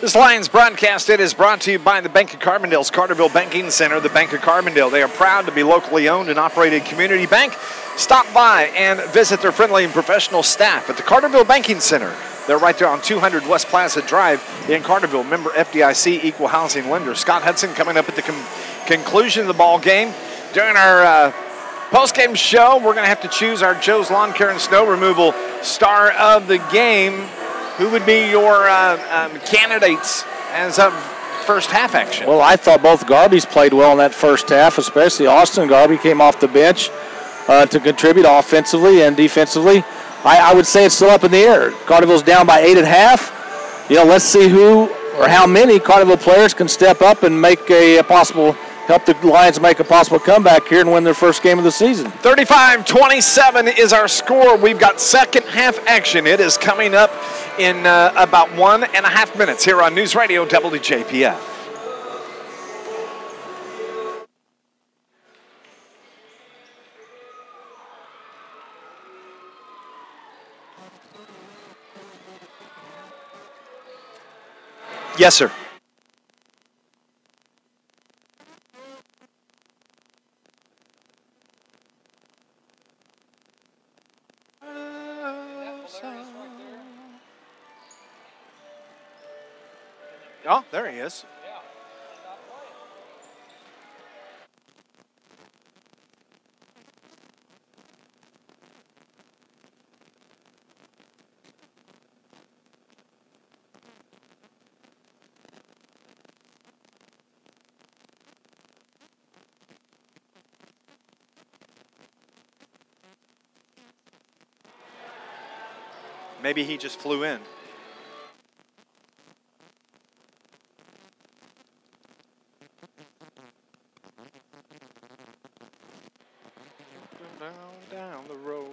This Lions broadcast is brought to you by the Bank of Carbondale's Carterville Banking Center. The Bank of Carbondale, they are proud to be locally owned and operated community bank. Stop by and visit their friendly and professional staff at the Carterville Banking Center. They're right there on 200 West Plaza Drive in Carterville. Member FDIC, equal housing lender. Scott Hudson coming up at the conclusion of the ball game. During our post-game show, we're going to have to choose our Joe's Lawn Care and Snow Removal star of the game. Who would be your candidates as of first half action? Well, I thought both Garbies played well in that first half, especially Austin Garby came off the bench to contribute offensively and defensively. I would say it's still up in the air. Carterville's down by 8 at half. Let's see who or how many Carterville players can step up and make help the Lions make a possible comeback here and win their first game of the season. 35-27 is our score. We've got second half action. It is coming up in about 1.5 minutes here on News Radio WJPF. Yes, sir. Oh, there he is. Maybe he just flew in. Down the road.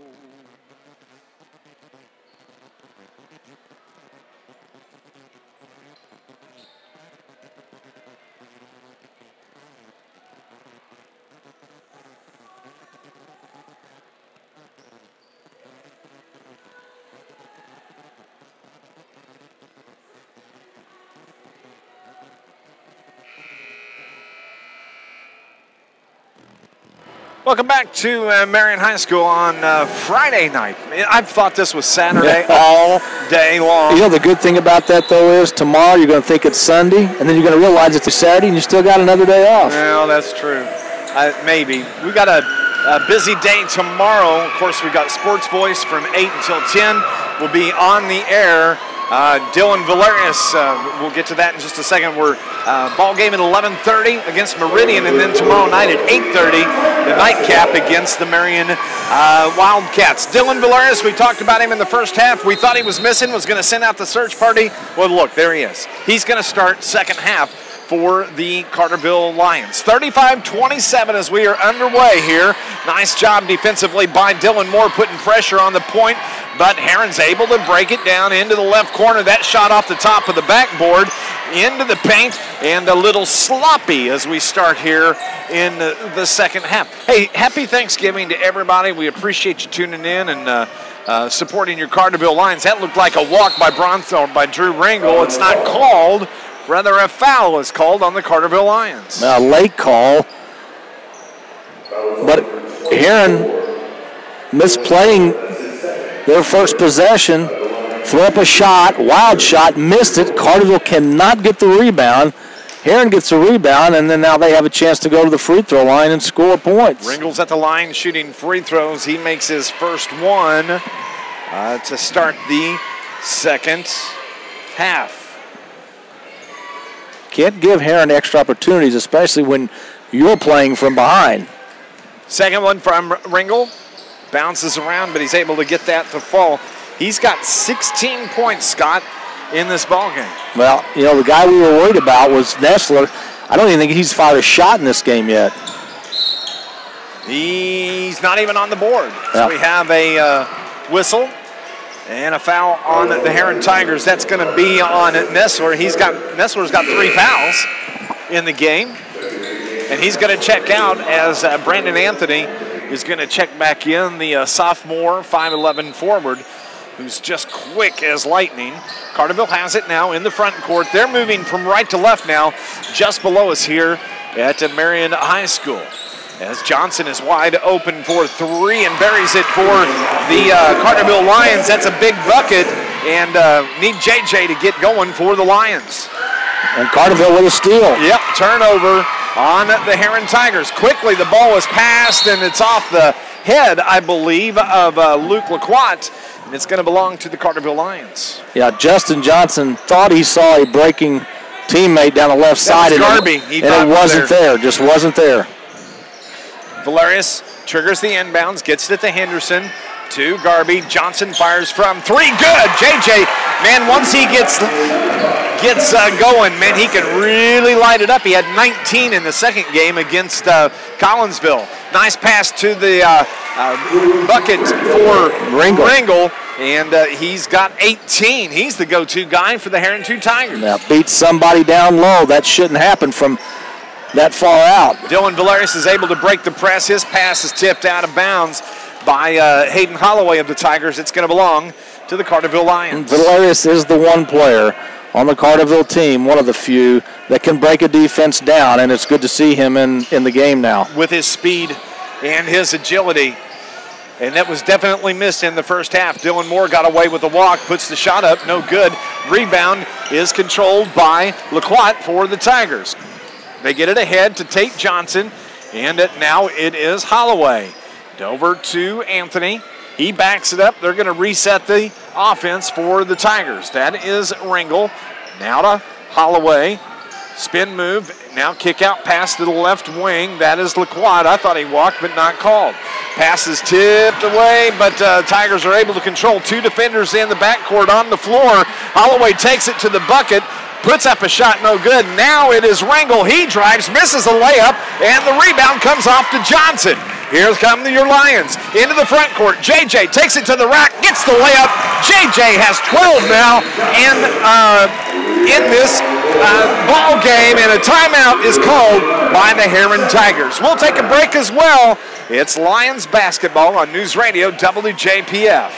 Welcome back to Marion High School on Friday night. I've thought this was Saturday all day long. The good thing about that, though, is tomorrow you're going to think it's Sunday, and then you're going to realize it's a Saturday, and you still got another day off. Well, that's true. Maybe. We got a busy day tomorrow. Of course, we got Sports Voice from 8 until 10. We'll be on the air. Dylan Valerius, we'll get to that in just a second. We're ball game at 11:30 against Meridian, and then tomorrow night at 8:30, the nightcap against the Marion Wildcats. Dylan Valerius, we talked about him in the first half. We thought he was missing, was going to send out the search party. Well, look, there he is. He's going to start second half for the Carterville Lions. 35-27 as we are underway here. Nice job defensively by Dylan Moore, putting pressure on the point, but Herrin's able to break it down into the left corner. That shot off the top of the backboard into the paint, and a little sloppy as we start here in the second half. Hey, happy Thanksgiving to everybody. We appreciate you tuning in and supporting your Carterville Lions. That looked like a walk by by Drew Ringel. It's not called. Rather, a foul is called on the Carterville Lions. A late call, but Herrin misplaying their first possession, threw up a shot, wild shot, missed it. Carterville cannot get the rebound. Herrin gets the rebound, and then now they have a chance to go to the free throw line and score points. Ringel's at the line shooting free throws. He makes his first one to start the second half. Can't give Herrin extra opportunities, especially when you're playing from behind. Second one from Ringel. Bounces around, but he's able to get that to fall. He's got 16 points, Scott, in this ballgame. Well, the guy we were worried about was Nessler. I don't even think he's fired a shot in this game yet. He's not even on the board. So we have a whistle and a foul on the Herrin Tigers. That's going to be on Nessler. Nessler's got 3 fouls in the game, and he's going to check out as Brandon Anthony is going to check back in, the sophomore 5'11" forward. who's just quick as lightning. Carterville has it now in the front court. They're moving from right to left now, just below us here at Marion High School. As Johnson is wide open for three and buries it for the Carterville Lions. That's a big bucket, and need JJ to get going for the Lions. And Carterville with a steal. Yep, turnover on the Herrin Tigers. Quickly, the ball is passed, and it's off the head, I believe, of Luke Laquat, and it's going to belong to the Carterville Lions. Yeah, Justin Johnson thought he saw a breaking teammate down the left side, and it wasn't there. Just wasn't there. Valerius triggers the inbounds, gets it to Henderson, to Garby. Johnson fires from three. Good. JJ, man, once he gets going, man, he can really light it up. He had 19 in the second game against Collinsville. Nice pass to the bucket for Ringel, and he's got 18. He's the go-to guy for the Herrin Tigers. Now beats somebody down low. That shouldn't happen from that far out. Dylan Valerius is able to break the press. His pass is tipped out of bounds by Hayden Holloway of the Tigers. It's going to belong to the Carterville Lions. Valerius is the one player on the Carterville team, one of the few that can break a defense down, and it's good to see him in the game now. With his speed and his agility, and that was definitely missed in the first half. Dylan Moore got away with the walk, puts the shot up, no good. Rebound is controlled by Laquat for the Tigers. They get it ahead to Tate Johnson, and now it is Holloway. Over to Anthony. He backs it up. They're going to reset the offense for the Tigers. That is Ringel. Now to Holloway. Spin move. Now kick out pass to the left wing. That is Laquat. I thought he walked, but not called. Pass is tipped away, but Tigers are able to control two defenders in the backcourt on the floor. Holloway takes it to the bucket. Puts up a shot, no good. Now it is Ringel. He drives, misses a layup, and the rebound comes off to Johnson. Here come your Lions into the front court. JJ takes it to the rack, gets the layup. JJ has 12 now, and in this ball game, and a timeout is called by the Herrin Tigers. We'll take a break as well. It's Lions basketball on News Radio WJPF.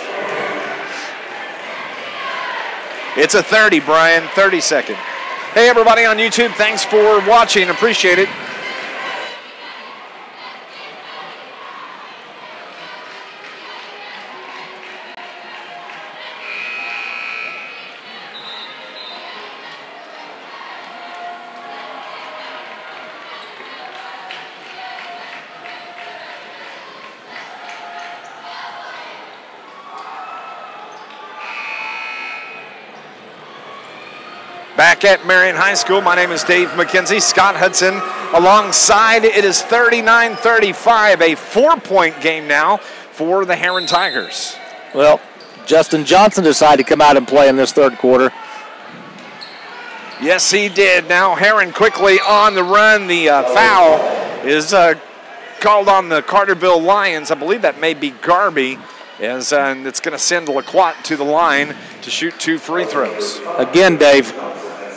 It's a 30, Brian, 30-second. Hey, everybody on YouTube, thanks for watching. Appreciate it. Back at Marion High School, my name is Dave McKenzie. Scott Hudson alongside. It is 39-35, a 4-point game now for the Herrin Tigers. Well, Justin Johnson decided to come out and play in this third quarter. Yes, he did. Now Herrin quickly on the run. The foul is called on the Carterville Lions. I believe that may be Garby, as it's going to send Laquat to the line to shoot 2 free throws. Again, Dave,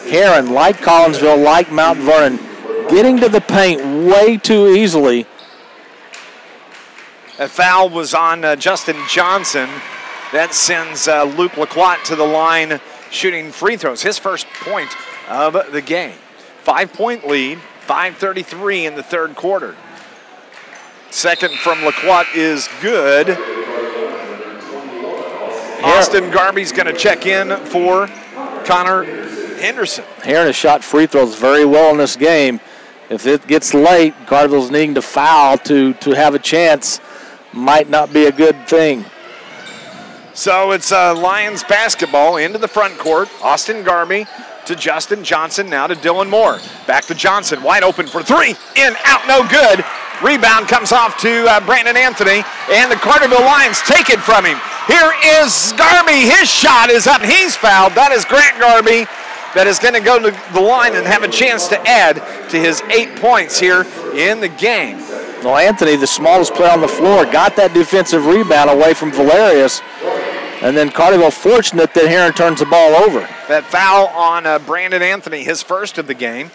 Herrin, like Collinsville, like Mount Vernon, getting to the paint way too easily. A foul was on Justin Johnson. That sends Luke Laquat to the line shooting free throws. His first point of the game. 5-point lead, 5:33 in the third quarter. Second from Laquat is good. Austin Garby's going to check in for Connor Henderson. Herrin has shot free throws very well in this game. If it gets late, Carterville's needing to foul to have a chance. Might not be a good thing. So it's Lions basketball into the front court. Austin Garby to Justin Johnson, now to Dylan Moore. Back to Johnson, wide open for three. In, out, no good. Rebound comes off to Brandon Anthony, and the Carterville Lions take it from him. Here is Garby. His shot is up. He's fouled. That is Grant Garby that is going to go to the line and have a chance to add to his 8 points here in the game. Well, Anthony, the smallest player on the floor, got that defensive rebound away from Valerius. And then Carterville fortunate that Herrin turns the ball over. That foul on Brandon Anthony, his first of the game.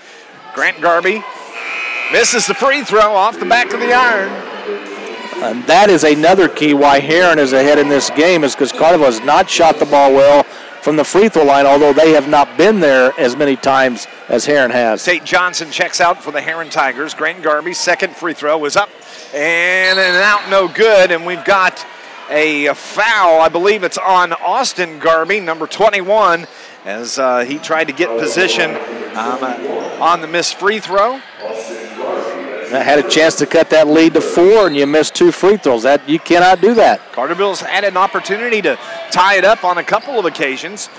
Grant Garby misses the free throw off the back of the iron. And that is another key why Herrin is ahead in this game, is because Carterville has not shot the ball well from the free throw line, although they have not been there as many times as Herrin has. Tate Johnson checks out for the Herrin Tigers. Grant Garby's second free throw was up and an out, no good. And we've got a foul. I believe it's on Austin Garby, number 21, as he tried to get position on the missed free throw. Had a chance to cut that lead to 4, and you missed 2 free throws. That you cannot do that. Carterville's had an opportunity to tie it up on a couple of occasions,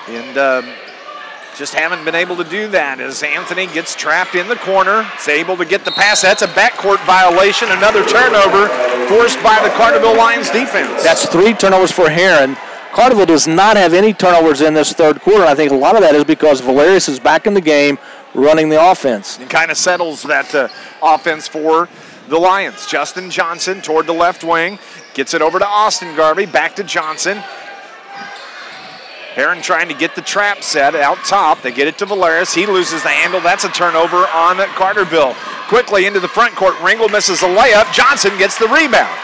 and just haven't been able to do that as Anthony gets trapped in the corner. Is able to get the pass. That's a backcourt violation. Another turnover forced by the Carterville Lions defense. That's 3 turnovers for Herrin. Carterville does not have any turnovers in this third quarter. I think a lot of that is because Valerius is back in the game running the offense. And kind of settles that offense for the Lions. Justin Johnson toward the left wing. Gets it over to Austin Garby. Back to Johnson. Herrin trying to get the trap set out top. They get it to Valerius. He loses the handle. That's a turnover on Carterville. Quickly into the front court. Ringel misses a layup. Johnson gets the rebound.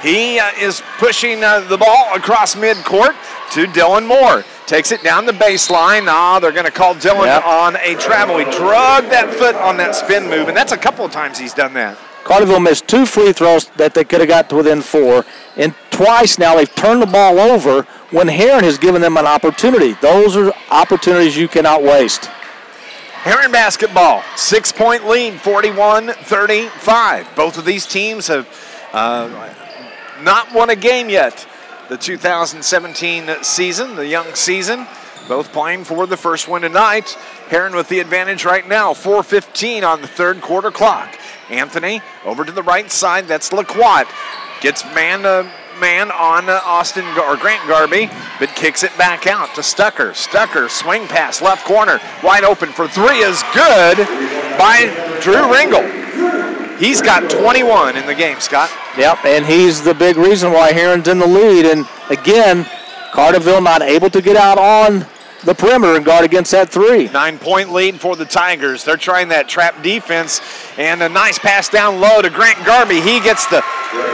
He is pushing the ball across midcourt to Dylan Moore. Takes it down the baseline. They're going to call Dylan on a travel. He drug that foot on that spin move, and that's a couple of times he's done that. Carterville missed 2 free throws that they could have got to within 4, and twice now they've turned the ball over when Herrin has given them an opportunity. Those are opportunities you cannot waste. Herrin basketball, 6-point lead, 41-35. Both of these teams have not won a game yet. The 2017 season, the young season, both playing for the first win tonight. Herrin with the advantage right now, 4:15 on the third quarter clock. Anthony over to the right side, that's Laquat. Gets man to man on Grant Garby, but kicks it back out to Stucker. Stucker, swing pass, left corner, wide open for 3 is good by Drew Ringel. He's got 21 in the game, Scott. Yep, and he's the big reason why Herrin's in the lead. And again, Carterville not able to get out on the perimeter and guard against that 3. 9-point lead for the Tigers. They're trying that trap defense, and a nice pass down low to Grant Garby. He gets the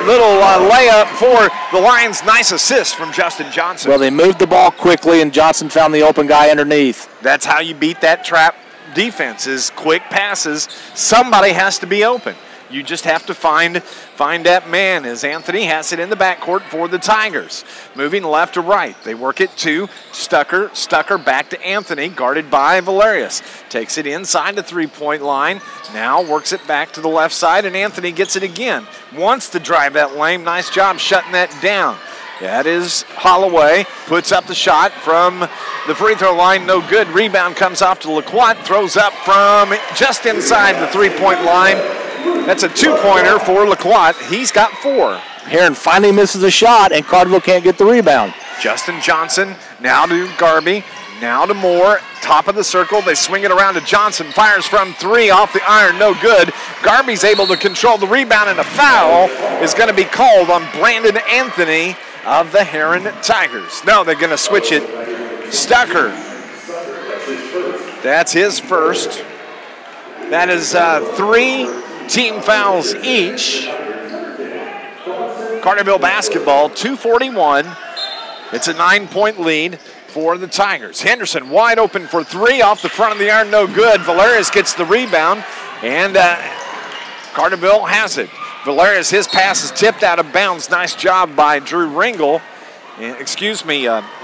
little layup for the Lions. Nice assist from Justin Johnson. Well, they moved the ball quickly, and Johnson found the open guy underneath. That's how you beat that trap defense, is quick passes. Somebody has to be open. You just have to find that man, as Anthony has it in the backcourt for the Tigers. Moving left to right. They work it to Stucker. Stucker back to Anthony, guarded by Valerius. Takes it inside the 3-point line. Now works it back to the left side, and Anthony gets it again. Wants to drive that lane. Nice job shutting that down. That is Holloway. Puts up the shot from the free throw line. No good. Rebound comes off to Laquat. Throws up from just inside the 3-point line. That's a 2-pointer for Laquat. He's got 4. Herrin finally misses a shot, and Carterville can't get the rebound. Justin Johnson now to Garby, now to Moore. Top of the circle. They swing it around to Johnson. Fires from 3 off the iron. No good. Garby's able to control the rebound, and a foul is going to be called on Brandon Anthony of the Herrin Tigers. No, they're going to switch it. Stucker. That's his first. That is 3 team fouls each. Carterville basketball, 2:41. It's a 9-point lead for the Tigers. Henderson wide open for 3 off the front of the iron, no good. Valerius gets the rebound, and Carterville has it. Valerius, his pass is tipped out of bounds. Nice job by Drew Ringel.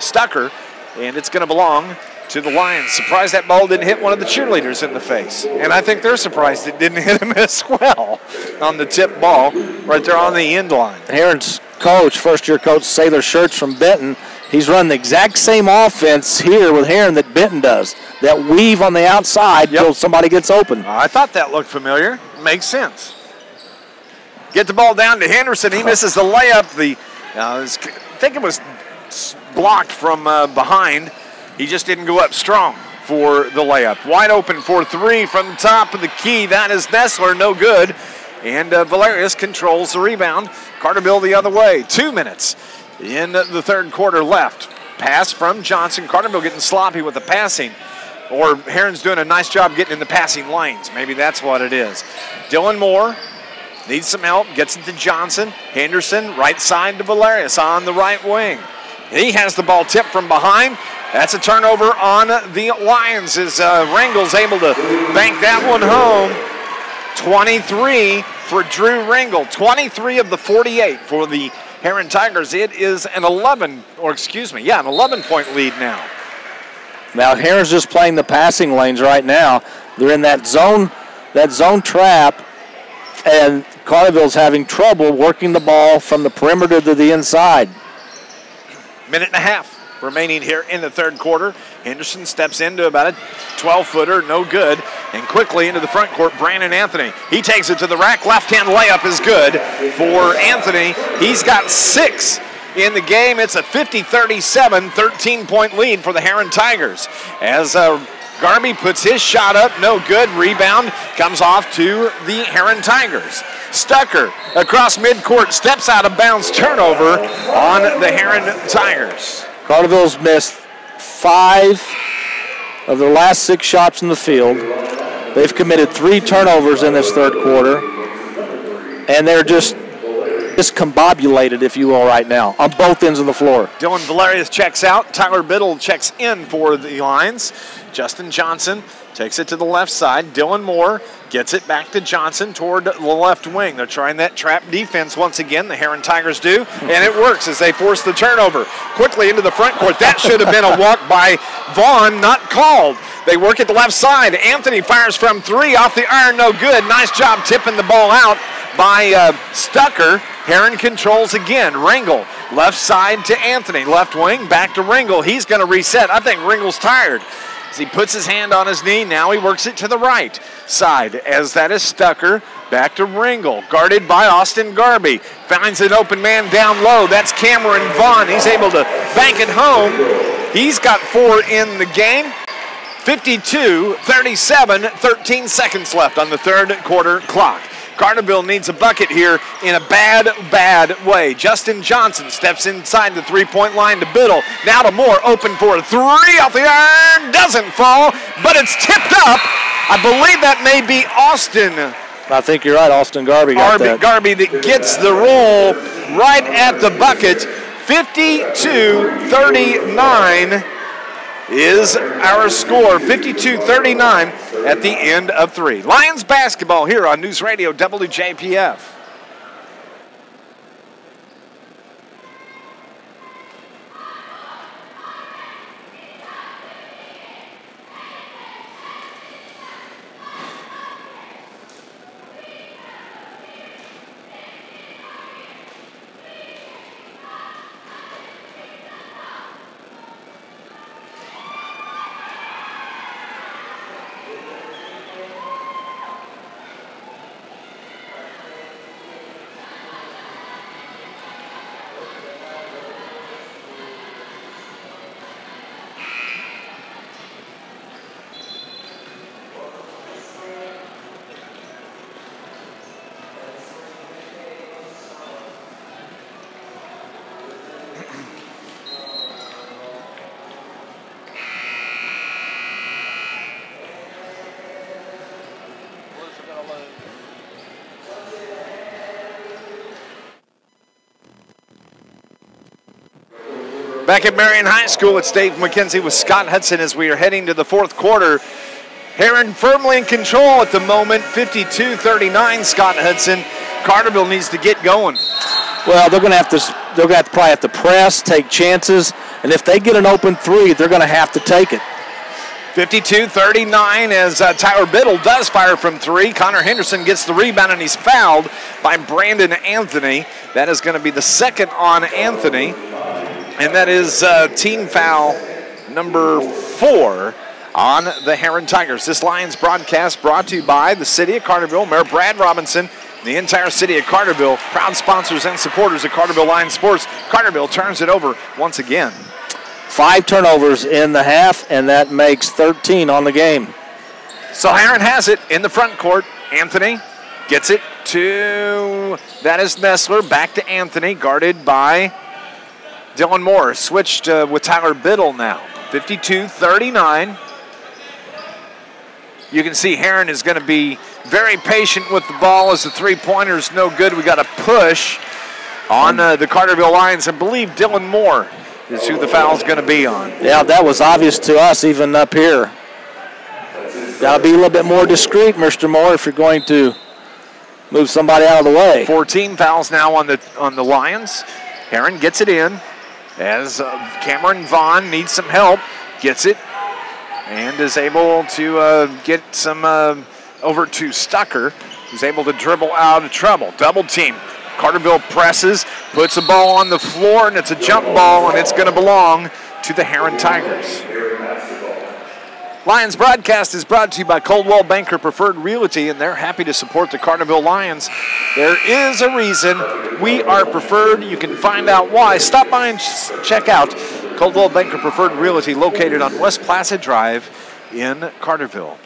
Stucker, and it's going to belong to the Lions. Surprised that ball didn't hit one of the cheerleaders in the face. And I think they're surprised it didn't hit him as well on the tip ball right there on the end line. Herrin's coach, first-year coach Sailor Shirts from Benton, he's run the exact same offense here with Herrin that Benton does. That weave on the outside till somebody gets open. I thought that looked familiar. Makes sense. Get the ball down to Henderson. He misses the layup. I think it was blocked from behind. He just didn't go up strong for the layup. Wide open for 3 from the top of the key. That is Nessler, no good. And Valerius controls the rebound. Carterville the other way. 2 minutes in the third quarter left. Pass from Johnson. Carterville getting sloppy with the passing. Or Herrin's doing a nice job getting in the passing lanes. Maybe that's what it is. Dylan Moore needs some help, gets it to Johnson. Henderson, right side to Valerius on the right wing. He has the ball tipped from behind. That's a turnover on the Lions as Ringel's able to bank that one home. 23 for Drew Ringel. 23 of the 48 for the Herrin Tigers. It is an 11-point lead now. Now Herrin's just playing the passing lanes right now. They're in that zone trap, and Carterville's having trouble working the ball from the perimeter to the inside. Minute and a half remaining here in the third quarter. Henderson steps into about a 12-footer, no good, and quickly into the front court, Brandon Anthony. He takes it to the rack. Left-hand layup is good for Anthony. He's got 6 in the game. It's a 50-37, 13-point lead for the Herrin Tigers. As Garby puts his shot up, no good. Rebound comes off to the Herrin Tigers. Stucker across midcourt, steps out of bounds, turnover on the Herrin Tigers. Carterville's missed 5 of their last 6 shots in the field. They've committed 3 turnovers in this third quarter, and they're just discombobulated, if you will, right now on both ends of the floor. Dylan Valerius checks out. Tyler Biddle checks in for the Lions. Justin Johnson takes it to the left side. Dylan Moore gets it back to Johnson toward the left wing. They're trying that trap defense once again. The Herrin Tigers do, and it works as they force the turnover. Quickly into the front court. That should have been a walk by Vaughn, not called. They work at the left side. Anthony fires from 3 off the iron, no good. Nice job tipping the ball out by Stucker. Herrin controls again. Ringel, left side to Anthony. Left wing, back to Ringel. He's going to reset. I think Ringel's tired. As he puts his hand on his knee, now he works it to the right side, as that is Stucker. Back to Ringel, guarded by Austin Garby. Finds an open man down low. That's Cameron Vaughn. He's able to bank it home. He's got 4 in the game. 52-37, 13 seconds left on the third quarter clock. Carterville needs a bucket here in a bad way. Justin Johnson steps inside the three-point line to Biddle. Now to Moore, open for a 3 off the iron. Doesn't fall, but it's tipped up. I believe that may be Austin. I think you're right. Austin Garby got that. Garby that gets the roll right at the bucket. 52-39 is our score. 52-39 at the end of 3. Lions basketball here on News Radio WJPF. Back at Marion High School, it's Dave McKenzie with Scott Hudson as we are heading to the fourth quarter. Herrin firmly in control at the moment, 52-39, Scott Hudson. Carterville needs to get going. Well, they're going to probably have to press, take chances, and if they get an open 3, they're going to have to take it. 52-39 as Tyler Biddle does fire from 3. Connor Henderson gets the rebound, and he's fouled by Brandon Anthony. That is going to be the second on Anthony. And that is team foul number 4 on the Herrin Tigers. This Lions broadcast brought to you by the City of Carterville, Mayor Brad Robinson, the entire City of Carterville, proud sponsors and supporters of Carterville Lions Sports. Carterville turns it over once again. 5 turnovers in the half, and that makes 13 on the game. So Herrin has it in the front court. Anthony gets it to, that is Nessler, back to Anthony, guarded by Dylan Moore. Switched with Tyler Biddle now. 52-39. You can see Herrin is going to be very patient with the ball as the three-pointer's no good. We got a push on the Carterville Lions. I believe Dylan Moore is who the foul's going to be on. Yeah, that was obvious to us even up here. Got to be a little bit more discreet, Mr. Moore, if you're going to move somebody out of the way. 14 fouls now on the Lions. Herrin gets it in as Cameron Vaughn needs some help. Gets it and is able to get some over to Stucker, who's able to dribble out of trouble. Double team. Carterville presses, puts the ball on the floor, and it's a jump ball, and it's going to belong to the Herrin Tigers. Lions broadcast is brought to you by Coldwell Banker Preferred Realty, and they're happy to support the Carterville Lions. There is a reason we are preferred. You can find out why. Stop by and check out Coldwell Banker Preferred Realty, located on West Placid Drive in Carterville.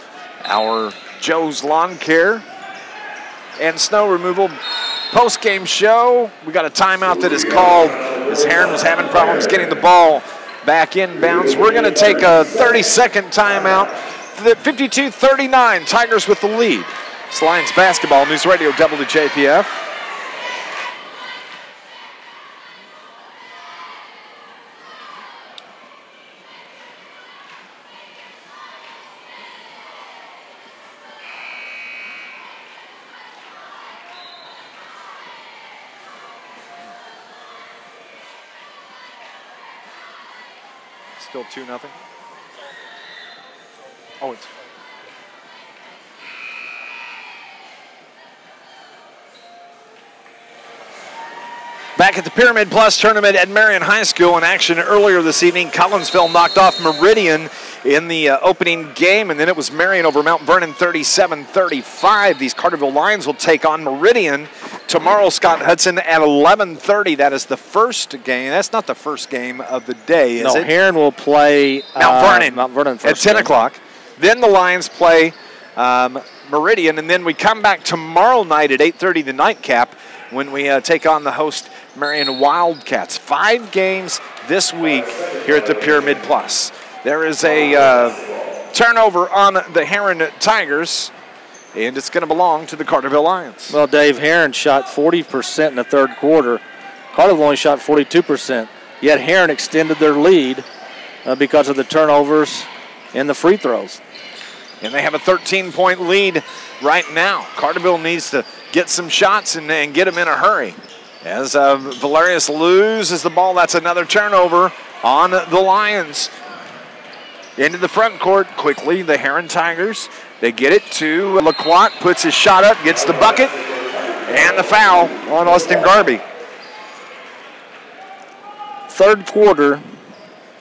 Our Joe's Lawn Care and Snow Removal post-game show. We got a timeout that is called as Herrin was having problems getting the ball back inbounds. We're going to take a 30-second timeout. 52-39, Tigers with the lead. It's Lions basketball, News Radio WJPF. Still 2-0. Oh, it's. Back at the Pyramid Plus Tournament at Marion High School in action earlier this evening. Collinsville knocked off Meridian in the opening game, and then it was Marion over Mount Vernon 37-35. These Carterville Lions will take on Meridian tomorrow, Scott Hudson, at 11:30. That is the first game. That's not the first game of the day, is it? No, Herrin will play Mount Vernon first at 10 o'clock. Then the Lions play Meridian, and then we come back tomorrow night at 8:30, the nightcap, when we take on the host Marion Wildcats. 5 games this week here at the Pyramid Plus. There is a turnover on the Herrin Tigers, and it's going to belong to the Carterville Lions. Well, Dave, Herrin shot 40% in the third quarter. Carterville only shot 42%. Yet Herrin extended their lead because of the turnovers and the free throws. And they have a 13-point lead right now. Carterville needs to get some shots and get them in a hurry. As Valerius loses the ball, that's another turnover on the Lions. Into the front court quickly, the Herrin Tigers. They get it to LaQuat, puts his shot up, gets the bucket, and the foul on Austin Garby. Third quarter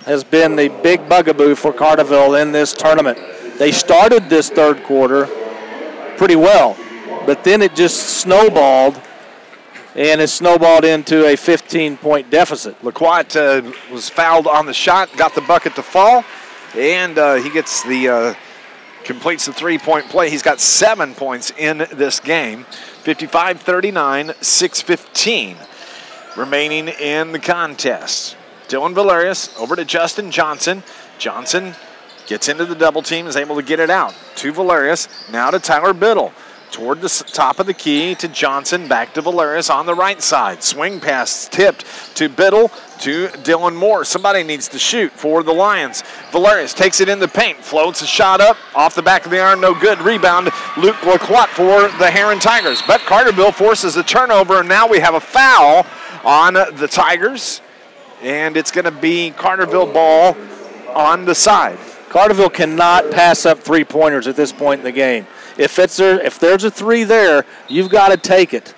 has been the big bugaboo for Carterville in this tournament. They started this third quarter pretty well, but then it just snowballed, and it snowballed into a 15-point deficit. LaQuat was fouled on the shot, got the bucket to fall, and he gets the completes the three-point play. He's got 7 points in this game. 55-39, 6:15 remaining in the contest. Dylan Valerius over to Justin Johnson. Johnson gets into the double team, is able to get it out to Valerius. Now to Tyler Biddle. Toward the top of the key to Johnson, back to Valerius on the right side. Swing pass tipped to Biddle to Dylan Moore. Somebody needs to shoot for the Lions. Valerius takes it in the paint, floats a shot up, off the back of the iron, no good. Rebound, Luke LaQuat for the Herrin Tigers. But Carterville forces a turnover, and now we have a foul on the Tigers, and it's going to be Carterville ball on the side. Carterville cannot pass up three-pointers at this point in the game. If there's a three there, you've got to take it.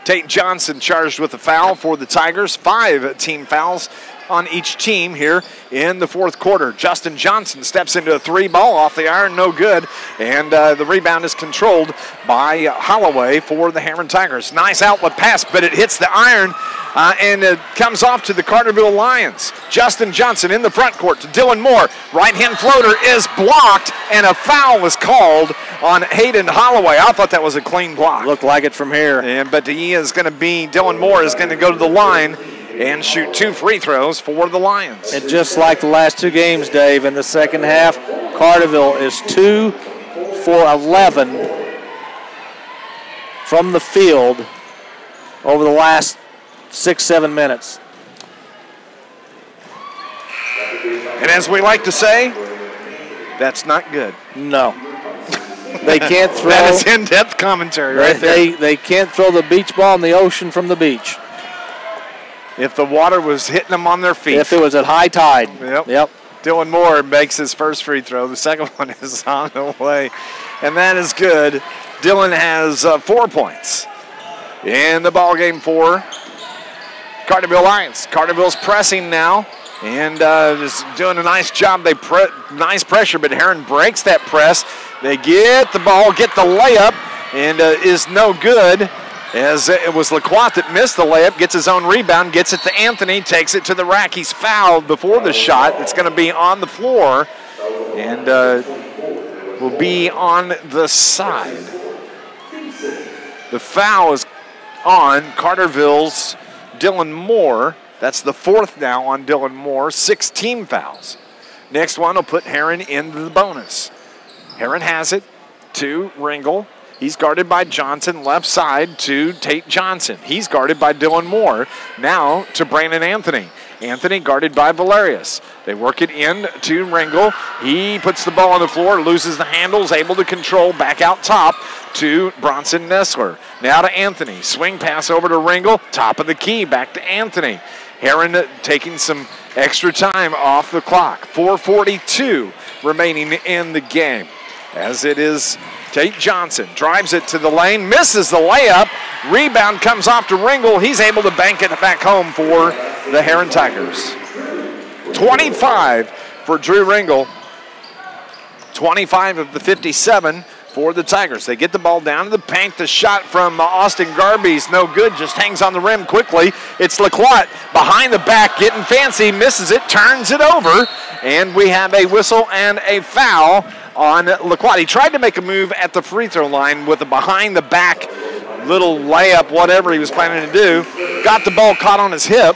Tate Johnson charged with a foul for the Tigers. 5 team fouls on each team here in the fourth quarter. Justin Johnson steps into a three ball off the iron, no good. And the rebound is controlled by Holloway for the Herrin Tigers. Nice outlet pass, but it hits the iron and it comes off to the Carterville Lions. Justin Johnson in the front court to Dylan Moore. Right-hand floater is blocked, and a foul was called on Hayden Holloway. I thought that was a clean block. Looked like it from here. But Dylan Moore is going to go to the line and shoot 2 free throws for the Lions. And just like the last 2 games, Dave, in the second half, Carterville is 2 for 11 from the field over the last 6-7 minutes. And as we like to say, that's not good. No. They can't throw. That is in-depth commentary right there. They can't throw the beach ball in the ocean from the beach. If the water was hitting them on their feet. If it was at high tide. Yep. Dylan Moore makes his first free throw. The second one is on the way, and that is good. Dylan has 4 points in the ball game for Carterville Lions. Carterville's pressing now and is doing a nice job. Nice pressure, but Herrin breaks that press. They get the ball, get the layup, and is no good. As it was Lacroix that missed the layup, gets his own rebound, gets it to Anthony, takes it to the rack. He's fouled before the shot. It's going to be on the floor and will be on the side. The foul is on Carterville's Dylan Moore. That's the 4th now on Dylan Moore. 6 team fouls. Next one will put Herrin into the bonus. Herrin has it to Ringel. He's guarded by Johnson, left side to Tate Johnson. He's guarded by Dylan Moore. Now to Brandon Anthony. Anthony guarded by Valerius. They work it in to Ringel. He puts the ball on the floor, loses the handles, able to control back out top to Bronson Nessler. Now to Anthony. Swing pass over to Ringel. Top of the key, back to Anthony. Herrin taking some extra time off the clock. 4:42 remaining in the game. As it is Tate Johnson drives it to the lane, misses the layup. Rebound comes off to Ringel. He's able to bank it back home for the Herrin Tigers. 25 for Drew Ringel. 25 of the 57 for the Tigers. They get the ball down to the paint. The shot from Austin Garby's no good, just hangs on the rim quickly. It's Lacroix behind the back, getting fancy, misses it, turns it over, and we have a whistle and a foul on Lacroix. He tried to make a move at the free throw line with a behind the back little layup, whatever he was planning to do. Got the ball caught on his hip,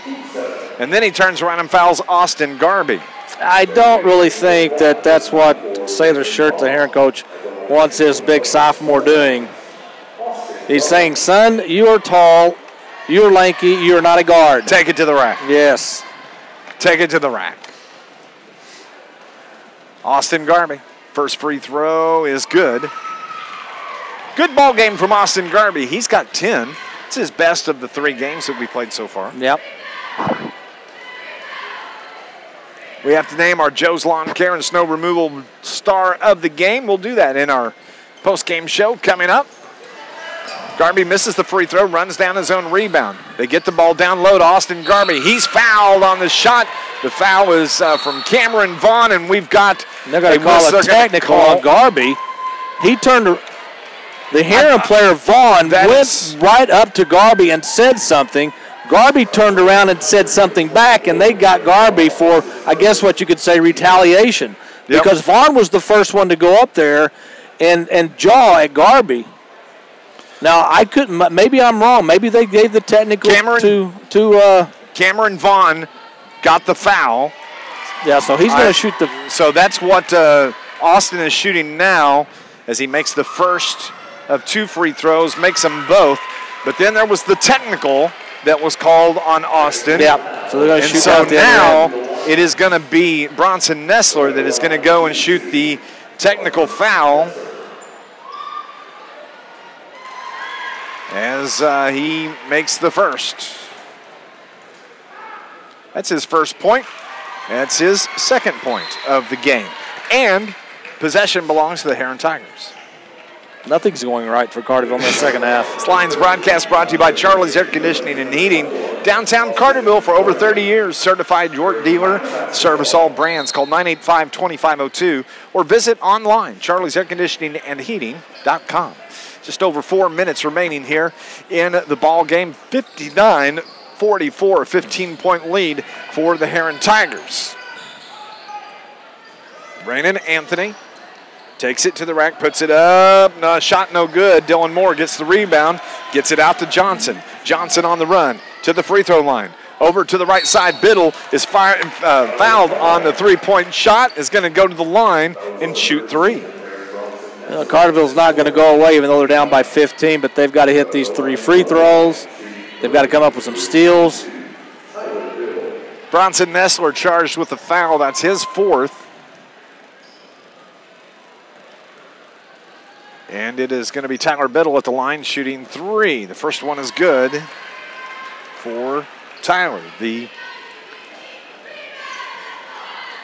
and then he turns around and fouls Austin Garby. I don't really think that that's what Sailor Shirt, the Herrin coach, wants his big sophomore doing. He's saying, son, you are tall, you are lanky, you are not a guard. Take it to the rack. Yes. Take it to the rack. Austin Garby. First free throw is good. Good ball game from Austin Garby. He's got 10. It's his best of the 3 games that we played so far. Yep. We have to name our Joe's Lawn Care and Snow Removal star of the game. We'll do that in our post-game show coming up. Garby misses the free throw, runs down his own rebound. They get the ball down low to Austin Garby. He's fouled on the shot. The foul is from Cameron Vaughn, and we've got they're going to call a technical on Garby. He turned the Herrin player Vaughn went right up to Garby and said something. Garby turned around and said something back, and they got Garby for, I guess what you could say, retaliation. Yep. Because Vaughn was the first one to go up there and jaw at Garby. Now, I couldn't, maybe I'm wrong. Maybe they gave the technical to Cameron Vaughn got the foul. Yeah, so he's going to shoot the... So that's what Austin is shooting now as he makes the first of 2 free throws, makes them both. But then there was the technical that was called on Austin. Yeah, so they're going to shoot out the now it is going to be Bronson Nessler that is going to go and shoot the technical foul as he makes the first. That's his first point. That's his second point of the game. And possession belongs to the Herrin Tigers. Nothing's going right for Carterville in the second half. This Lions broadcast brought to you by Charlie's Air Conditioning and Heating. Downtown Carterville for over 30 years. Certified York dealer. Service all brands. Call 985-2502 or visit online, charliesairconditioningandheating.com. Just over 4 minutes remaining here in the ball game. 59-44, 15-point lead for the Herrin Tigers. Brandon Anthony takes it to the rack, puts it up. No, shot no good. Dylan Moore gets the rebound, gets it out to Johnson. Johnson on the run to the free throw line. Over to the right side. Biddle is fouled on the three-point shot. Is going to go to the line and shoot 3. Carterville's not going to go away even though they're down by 15, but they've got to hit these 3 free throws. They've got to come up with some steals. Bronson Nessler charged with the foul. That's his 4th. And it is going to be Tyler Biddle at the line shooting 3. The first one is good for Tyler, the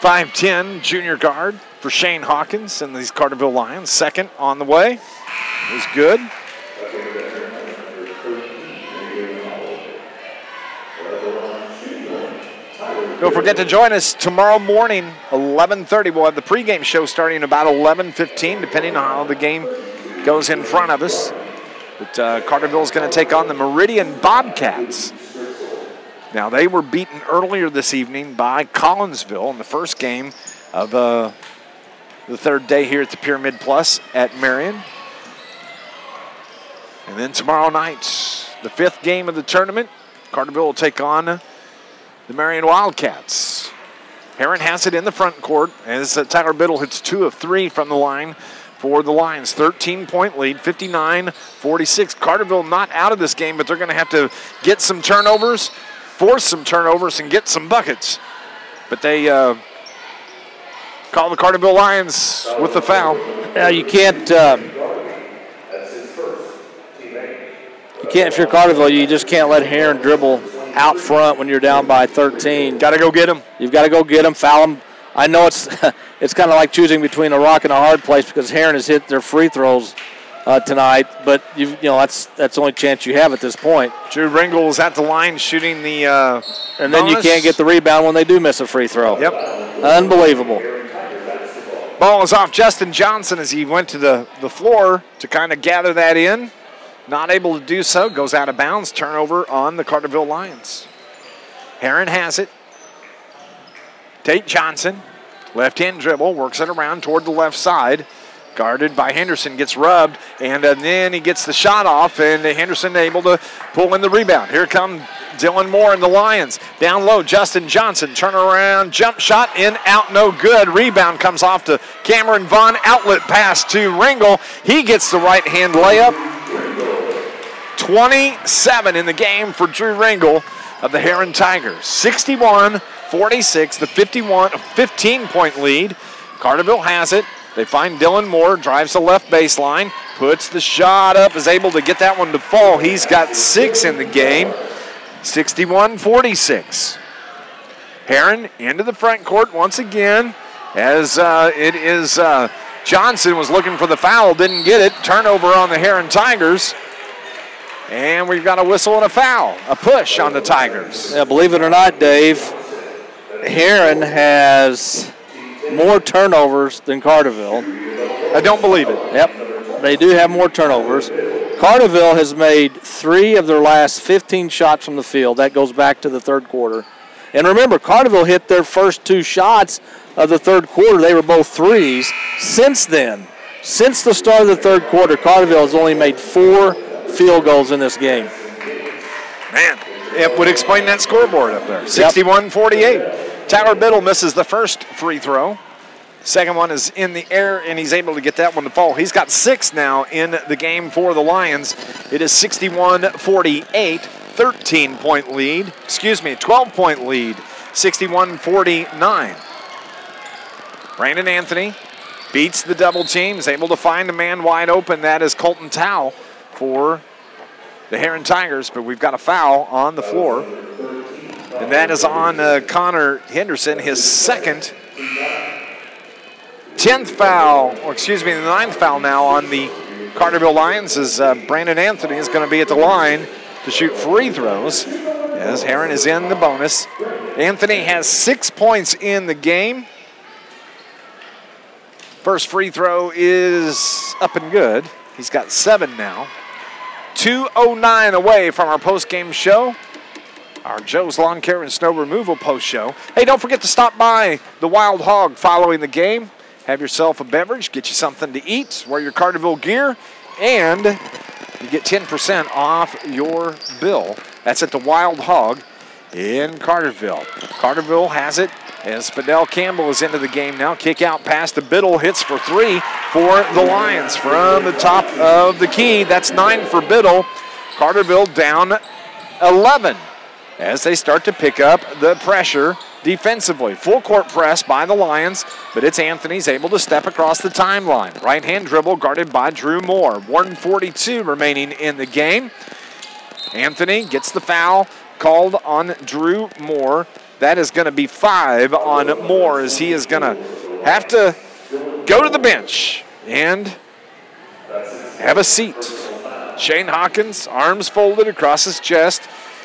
5'10" junior guard for Shane Hawkins and these Carterville Lions. Second on the way is good. Don't forget to join us tomorrow morning, 11:30. We'll have the pregame show starting about 11:15, depending on how the game goes in front of us. But Carterville is going to take on the Meridian Bobcats. Now, they were beaten earlier this evening by Collinsville in the first game of the third day here at the Pyramid Plus at Marion. And then tomorrow night, the 5th game of the tournament, Carterville will take on the Marion Wildcats. Herrin has it in the front court as Tyler Biddle hits 2 of 3 from the line for the Lions. 13-point lead, 59-46. Carterville not out of this game, but they're going to have to get some turnovers, force some turnovers, and get some buckets. But they call the Carterville Lions with the foul. Yeah, you can't, if you're Carterville, you just can't let Herrin dribble out front when you're down by 13. Got to go get him. You've got to go get him, foul him. I know it's it's kind of like choosing between a rock and a hard place because Herrin has hit their free throws tonight, but you know that's the only chance you have at this point. Drew Ringle's at the line shooting the and then you can't get the rebound when they do miss a free throw. Yep. Unbelievable. Ball is off Justin Johnson as he went to the floor to kind of gather that in. Not able to do so. Goes out of bounds. Turnover on the Carterville Lions. Herrin has it. Tate Johnson. Left-hand dribble. Works it around toward the left side. Guarded by Henderson. Gets rubbed. And then he gets the shot off. And Henderson able to pull in the rebound. Here come Dylan Moore and the Lions. Down low, Justin Johnson. Turn around. Jump shot. In, out, no good. Rebound comes off to Cameron Vaughn. Outlet pass to Ringle. He gets the right-hand layup. 27 in the game for Drew Ringle of the Herrin Tigers. 61-46, the 15-point lead. Carterville has it. They find Dylan Moore, drives the left baseline, puts the shot up, is able to get that one to fall. He's got 6 in the game. 61-46. Herrin into the front court once again as it is Johnson was looking for the foul, didn't get it. Turnover on the Herrin Tigers. And we've got a whistle and a foul, a push on the Tigers. Yeah, believe it or not, Dave, Herrin has more turnovers than Carterville. I don't believe it. Yep, they do have more turnovers. Carterville has made 3 of their last 15 shots from the field. That goes back to the third quarter. And remember, Carterville hit their first 2 shots of the third quarter. They were both threes. Since then, since the start of the third quarter, Carterville has only made 4 field goals in this game. Man, it would explain that scoreboard up there. 61-48. Tyler Biddle misses the first free throw. Second one is in the air, and he's able to get that one to fall. He's got 6 now in the game for the Lions. It is 61-48, 13-point lead. 12-point lead, 61-49. Brandon Anthony beats the double team, is able to find a man wide open. That is Colton Towle for the Herrin Tigers, but we've got a foul on the floor. And that is on Connor Henderson, his second. 10th foul, or excuse me, the 9th foul now on the Carterville Lions as Brandon Anthony is going to be at the line to shoot free throws as Herrin is in the bonus. Anthony has 6 points in the game. First free throw is up and good. He's got 7 now. 2:09 away from our post-game show, our Joe's Lawn Care and Snow Removal post show. Hey, don't forget to stop by the Wild Hog following the game. Have yourself a beverage, get you something to eat, wear your Carterville gear, and you get 10% off your bill. That's at the Wild Hog in Carterville. Carterville has it as Fidel Campbell is into the game now. Kick out pass to Biddle, hits for 3. for the Lions from the top of the key. That's 9 for Biddle. Carterville down 11 as they start to pick up the pressure defensively. Full court press by the Lions, but it's Anthony's able to step across the timeline. Right-hand dribble guarded by Drew Moore. 1:42 remaining in the game. Anthony gets the foul called on Drew Moore. That is going to be 5 on Moore as he is going to have to go to the bench and have a seat. Shane Hawkins, arms folded across his chest,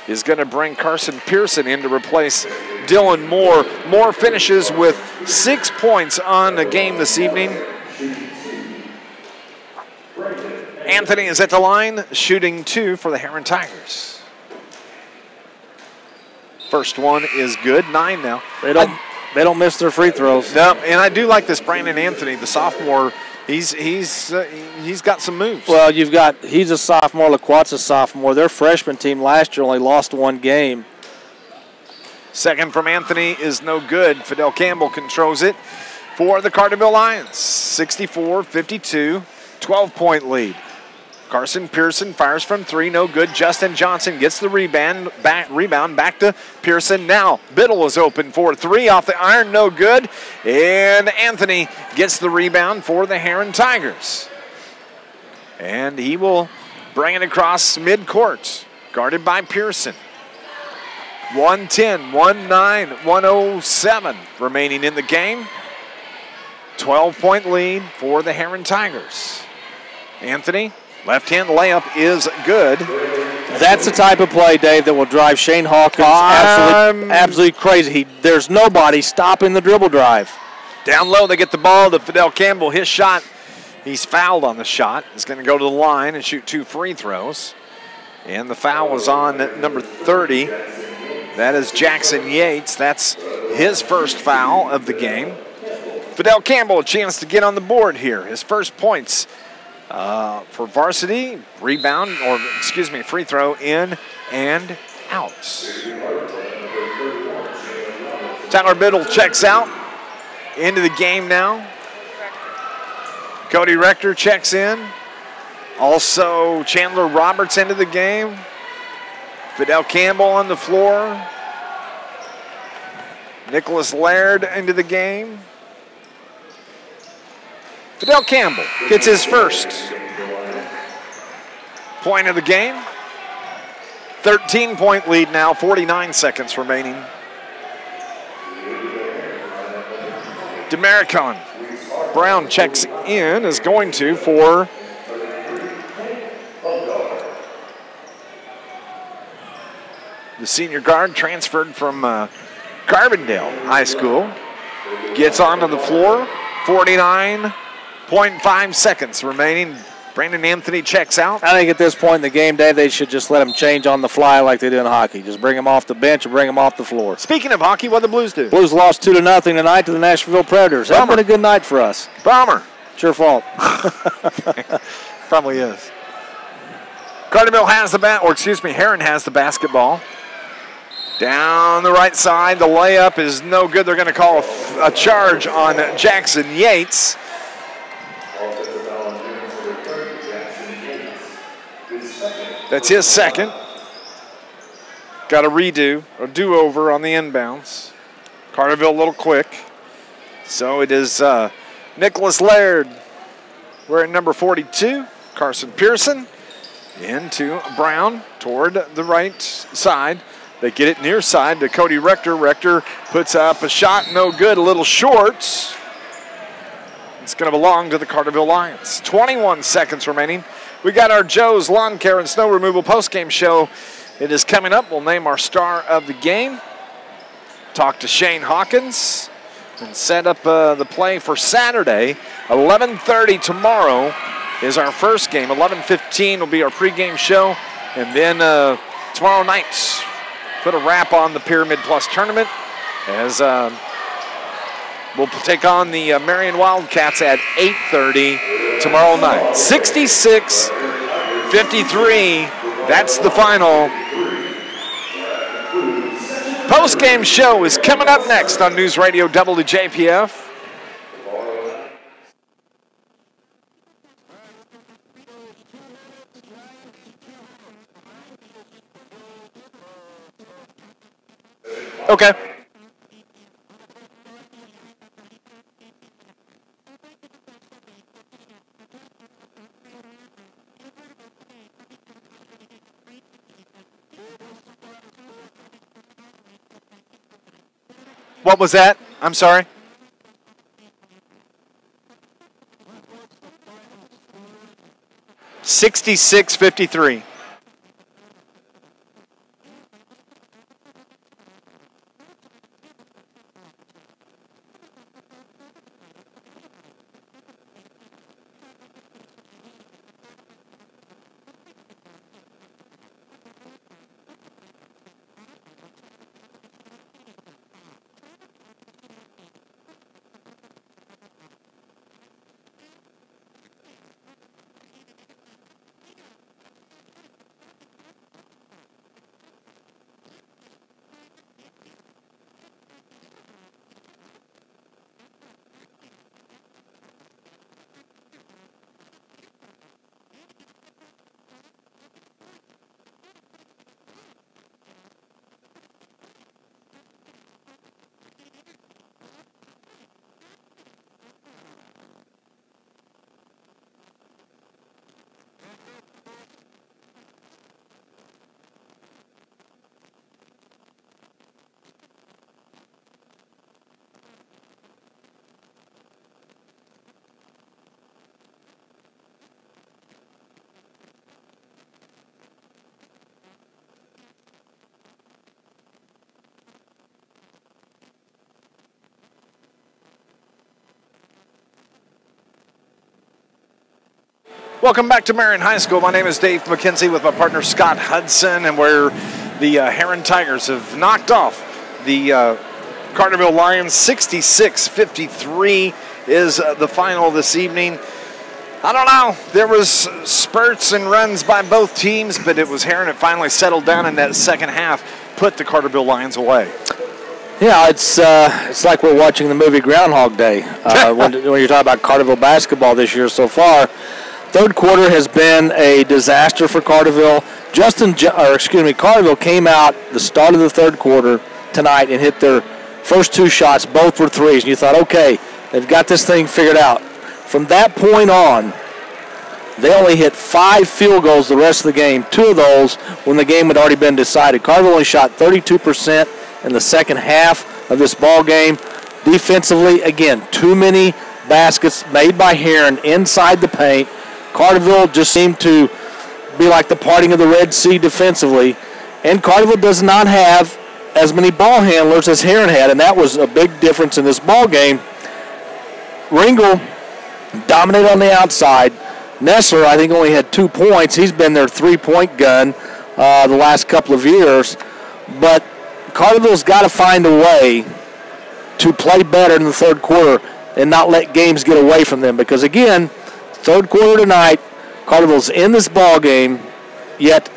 is going to bring Carson Pearson in to replace Dylan Moore. Moore finishes with 6 points on the game this evening. Anthony is at the line, shooting 2 for the Herrin Tigers. First one is good, 9 now. They don't miss their free throws. No, and I do like this Brandon Anthony, the sophomore. He's got some moves. Well, he's a sophomore, LaQuat's a sophomore. Their freshman team last year only lost 1 game. Second from Anthony is no good. Fidel Campbell controls it for the Carterville Lions. 64-52, 12-point lead. Carson Pearson fires from 3, no good. Justin Johnson gets the rebound back to Pearson. Now Biddle is open for 3 off the iron, no good. And Anthony gets the rebound for the Herrin Tigers. And he will bring it across midcourt, guarded by Pearson. 1:10, 1:09, 1:07 remaining in the game. 12-point lead for the Herrin Tigers. Anthony, left-hand layup is good. That's the type of play, Dave, that will drive Shane Hawkins absolutely crazy. There's nobody stopping the dribble drive. Down low, they get the ball to Fidel Campbell. His shot, he's fouled on the shot. He's going to go to the line and shoot 2 free throws. And the foul was on number 30. That is Jackson Yates. That's his first foul of the game. Fidel Campbell, a chance to get on the board here. His first points for varsity, free throw in and out. Tyler Biddle checks out into the game now. Cody Rector checks in. Also Chandler Roberts into the game. Fidel Campbell on the floor. Nicholas Laird into the game. Fidel Campbell gets his first point of the game. 13-point lead now, 49 seconds remaining. Demaricon Brown checks in, is going to for the senior guard, transferred from Carbondale High School. Gets onto the floor, 49.5 seconds remaining. Brandon Anthony checks out. I think at this point in the game, Dave, they should just let him change on the fly like they do in hockey. Just bring him off the bench or bring him off the floor. Speaking of hockey, what did the Blues do? Blues lost 2-0 tonight to the Nashville Predators. That's been a good night for us. Bomber. It's your fault. Probably is. Carterville has Herrin has the basketball. Down the right side, the layup is no good. They're going to call a charge on Jackson Yates. That's his second. Got a do-over on the inbounds. Carterville a little quick. So it is Nicholas Laird wearing number 42. Carson Pearson into Brown toward the right side. They get it near side to Cody Rector. Rector puts up a shot, no good, a little short. It's going to belong to the Carterville Lions. 21 seconds remaining. We got our Joe's Lawn Care and Snow Removal postgame show. It is coming up. We'll name our star of the game. Talk to Shane Hawkins and set up the play for Saturday. 11:30 tomorrow is our first game. 11:15 will be our pregame show. And then tomorrow night, put a wrap on the Pyramid Plus Tournament as we'll take on the Marion Wildcats at 8:30 tomorrow night. 66-53, that's the final. Post-game show is coming up next on News Radio WJPF. Okay. What was that? I'm sorry. $66-53. Welcome back to Marion High School. My name is Dave McKenzie with my partner Scott Hudson, and where the Herrin Tigers have knocked off the Carterville Lions. 66-53 is the final this evening. I don't know. There was spurts and runs by both teams, but it was Herrin that finally settled down in that second half, put the Carterville Lions away. Yeah, it's like we're watching the movie Groundhog Day when you're talking about Carterville basketball this year so far. Third quarter has been a disaster for Carterville. Carterville came out the start of the third quarter tonight and hit their first two shots. Both were threes. And you thought, okay, they've got this thing figured out. From that point on, they only hit 5 field goals the rest of the game. 2 of those when the game had already been decided. Carterville only shot 32% in the second half of this ball game. Defensively, again, too many baskets made by Herrin inside the paint. Carterville just seemed to be like the parting of the Red Sea defensively. And Carterville does not have as many ball handlers as Herrin had, and that was a big difference in this ball game. Ringel dominated on the outside. Nessler, I think, only had 2 points. He's been their three-point gun the last couple of years. But Carterville's got to find a way to play better in the third quarter and not let games get away from them. Because, again, third quarter tonight, Carterville's in this ball game, yet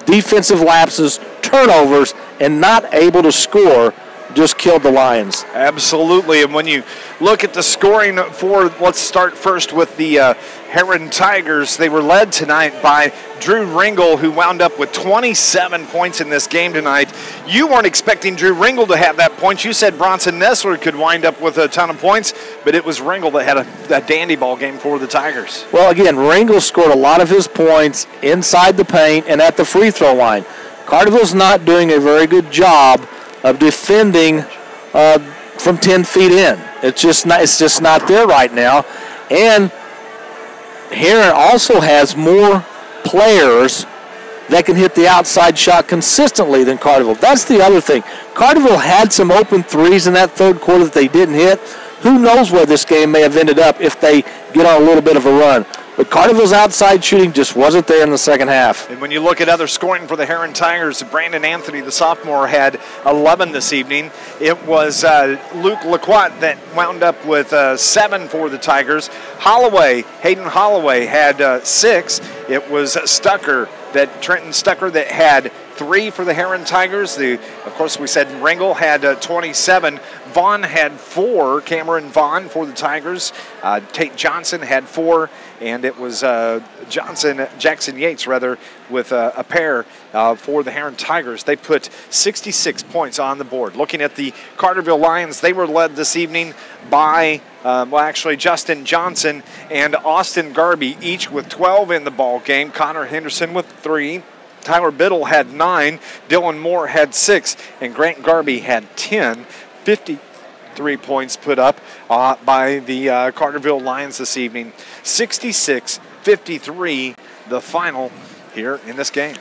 defensive lapses, turnovers, and not able to score just killed the Lions. Absolutely, and when you look at the scoring for, let's start first with the Herrin Tigers. They were led tonight by Drew Ringel, who wound up with 27 points in this game tonight. You weren't expecting Drew Ringel to have that point. You said Bronson Nessler could wind up with a ton of points, but it was Ringel that had a dandy ball game for the Tigers. Well, again, Ringel scored a lot of his points inside the paint and at the free throw line. Carterville's not doing a very good job of defending from 10 feet in. It's just not there right now. And Herrin also has more players that can hit the outside shot consistently than Carterville. That's the other thing. Carterville had some open threes in that third quarter that they didn't hit. Who knows where this game may have ended up if they get on a little bit of a run. But Carterville's outside shooting just wasn't there in the second half. And when you look at other scoring for the Herrin Tigers, Brandon Anthony, the sophomore, had 11 this evening. It was Luke Laquat that wound up with 7 for the Tigers. Hayden Holloway had 6. It was Stucker that Trenton Stucker that had 3 for the Herrin Tigers. Of course, we said Ringel had 27. Vaughn had 4. Cameron Vaughn for the Tigers. Tate Johnson had 4. And it was Jackson Yates, with a pair for the Herrin Tigers. They put 66 points on the board. Looking at the Carterville Lions, they were led this evening by, Justin Johnson and Austin Garby, each with 12 in the ball game. Connor Henderson with 3. Tyler Biddle had 9. Dylan Moore had 6. And Grant Garby had 10. 53 points put up by the Carterville Lions this evening. 66-53, the final here in this game.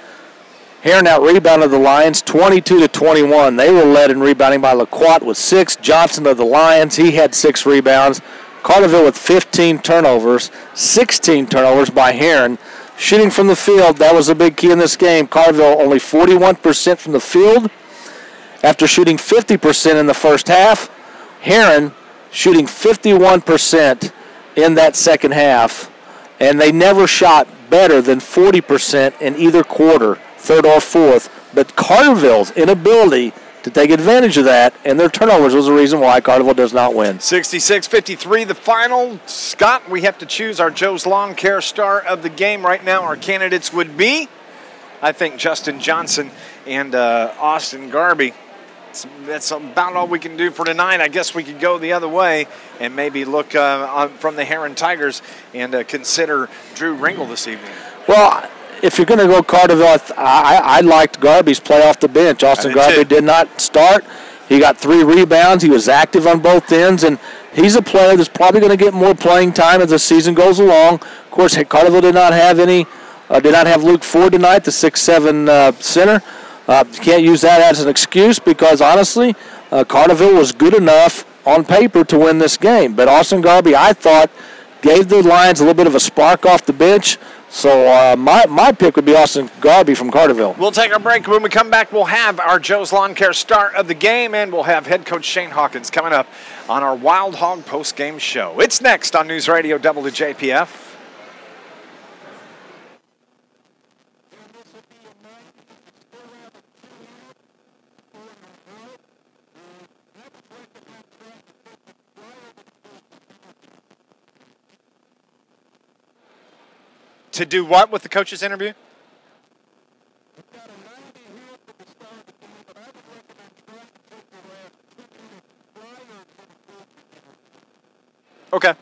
Herrin out-rebounded the Lions 22-21. They were led in rebounding by LaQuat with 6. Johnson of the Lions, he had 6 rebounds. Carterville with 15 turnovers, 16 turnovers by Herrin. Shooting from the field, that was a big key in this game. Carterville only 41% from the field after shooting 50% in the first half. Herrin shooting 51% in that second half, and they never shot better than 40% in either quarter, third or fourth. But Carterville's inability to take advantage of that and their turnovers was the reason why Carterville does not win. 66-53, the final. Scott, we have to choose our Joe's Lawn Care star of the game right now. Our candidates would be, I think, Justin Johnson and Austin Garby. That's about all we can do for tonight. I guess we could go the other way and maybe look from the Herrin Tigers and consider Drew Ringel this evening. Well, if you're going to go Carterville, I liked Garby's play off the bench. Austin Garby did not start. He got 3 rebounds. He was active on both ends, and he's a player that's probably going to get more playing time as the season goes along. Of course, Carterville did not have Luke Ford tonight, the 6'7" center. You can't use that as an excuse because, honestly, Carterville was good enough on paper to win this game. But Austin Garby, I thought, gave the Lions a little bit of a spark off the bench. So my pick would be Austin Garby from Carterville. We'll take our break. When we come back, we'll have our Joe's Lawn Care star of the game, and we'll have head coach Shane Hawkins coming up on our Wild Hog post-game show. It's next on News Radio WJPF. To do what with the coach's interview? Okay.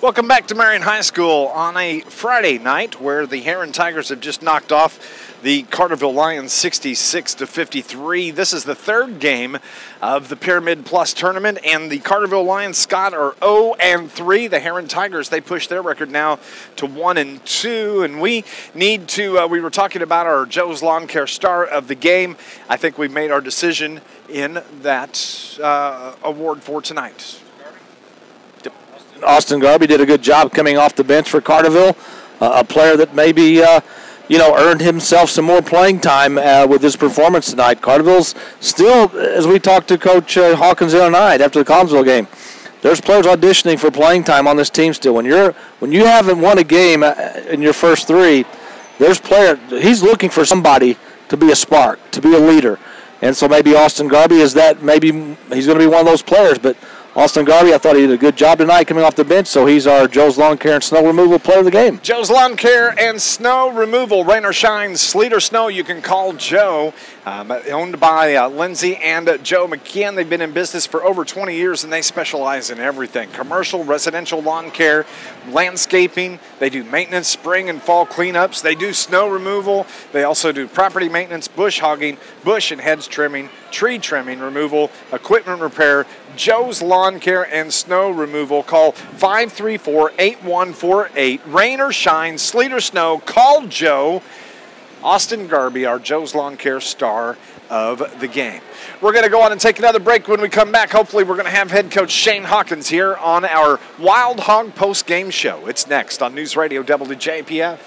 Welcome back to Marion High School on a Friday night where the Herrin Tigers have just knocked off the Carterville Lions 66-53. This is the third game of the Pyramid Plus Tournament, and the Carterville Lions, Scott, are 0-3. The Herrin Tigers, they push their record now to 1-2, and we need to, we were talking about our Joe's Lawn Care star of the game. I think we've made our decision in that award for tonight. Austin Garby did a good job coming off the bench for Carterville, a player that maybe, earned himself some more playing time with his performance tonight. Carterville's still, as we talked to Coach Hawkins the other night after the Collinsville game, there's players auditioning for playing time on this team still. When you haven't won a game in your first 3, he's looking for somebody to be a spark, to be a leader. And so maybe Austin Garby is that, maybe he's going to be one of those players, but Austin Garvey, I thought he did a good job tonight coming off the bench, so he's our Joe's Lawn Care and Snow Removal player of the game. Joe's Lawn Care and Snow Removal, rain or shine, sleet or snow, you can call Joe. Owned by Lindsay and Joe McKeon. They've been in business for over 20 years, and they specialize in everything. Commercial, residential lawn care, landscaping. They do maintenance, spring and fall cleanups. They do snow removal. They also do property maintenance, bush hogging, bush and hedge trimming, tree trimming removal, equipment repair. Joe's Lawn Care and Snow Removal. Call 534-8148. Rain or shine, sleet or snow, call Joe. Austin Garvey, our Joe's Lawn Care star of the game. We're going to go on and take another break. When we come back, hopefully we're going to have head coach Shane Hawkins here on our Wild Hog post-game show. It's next on News Radio WJPF.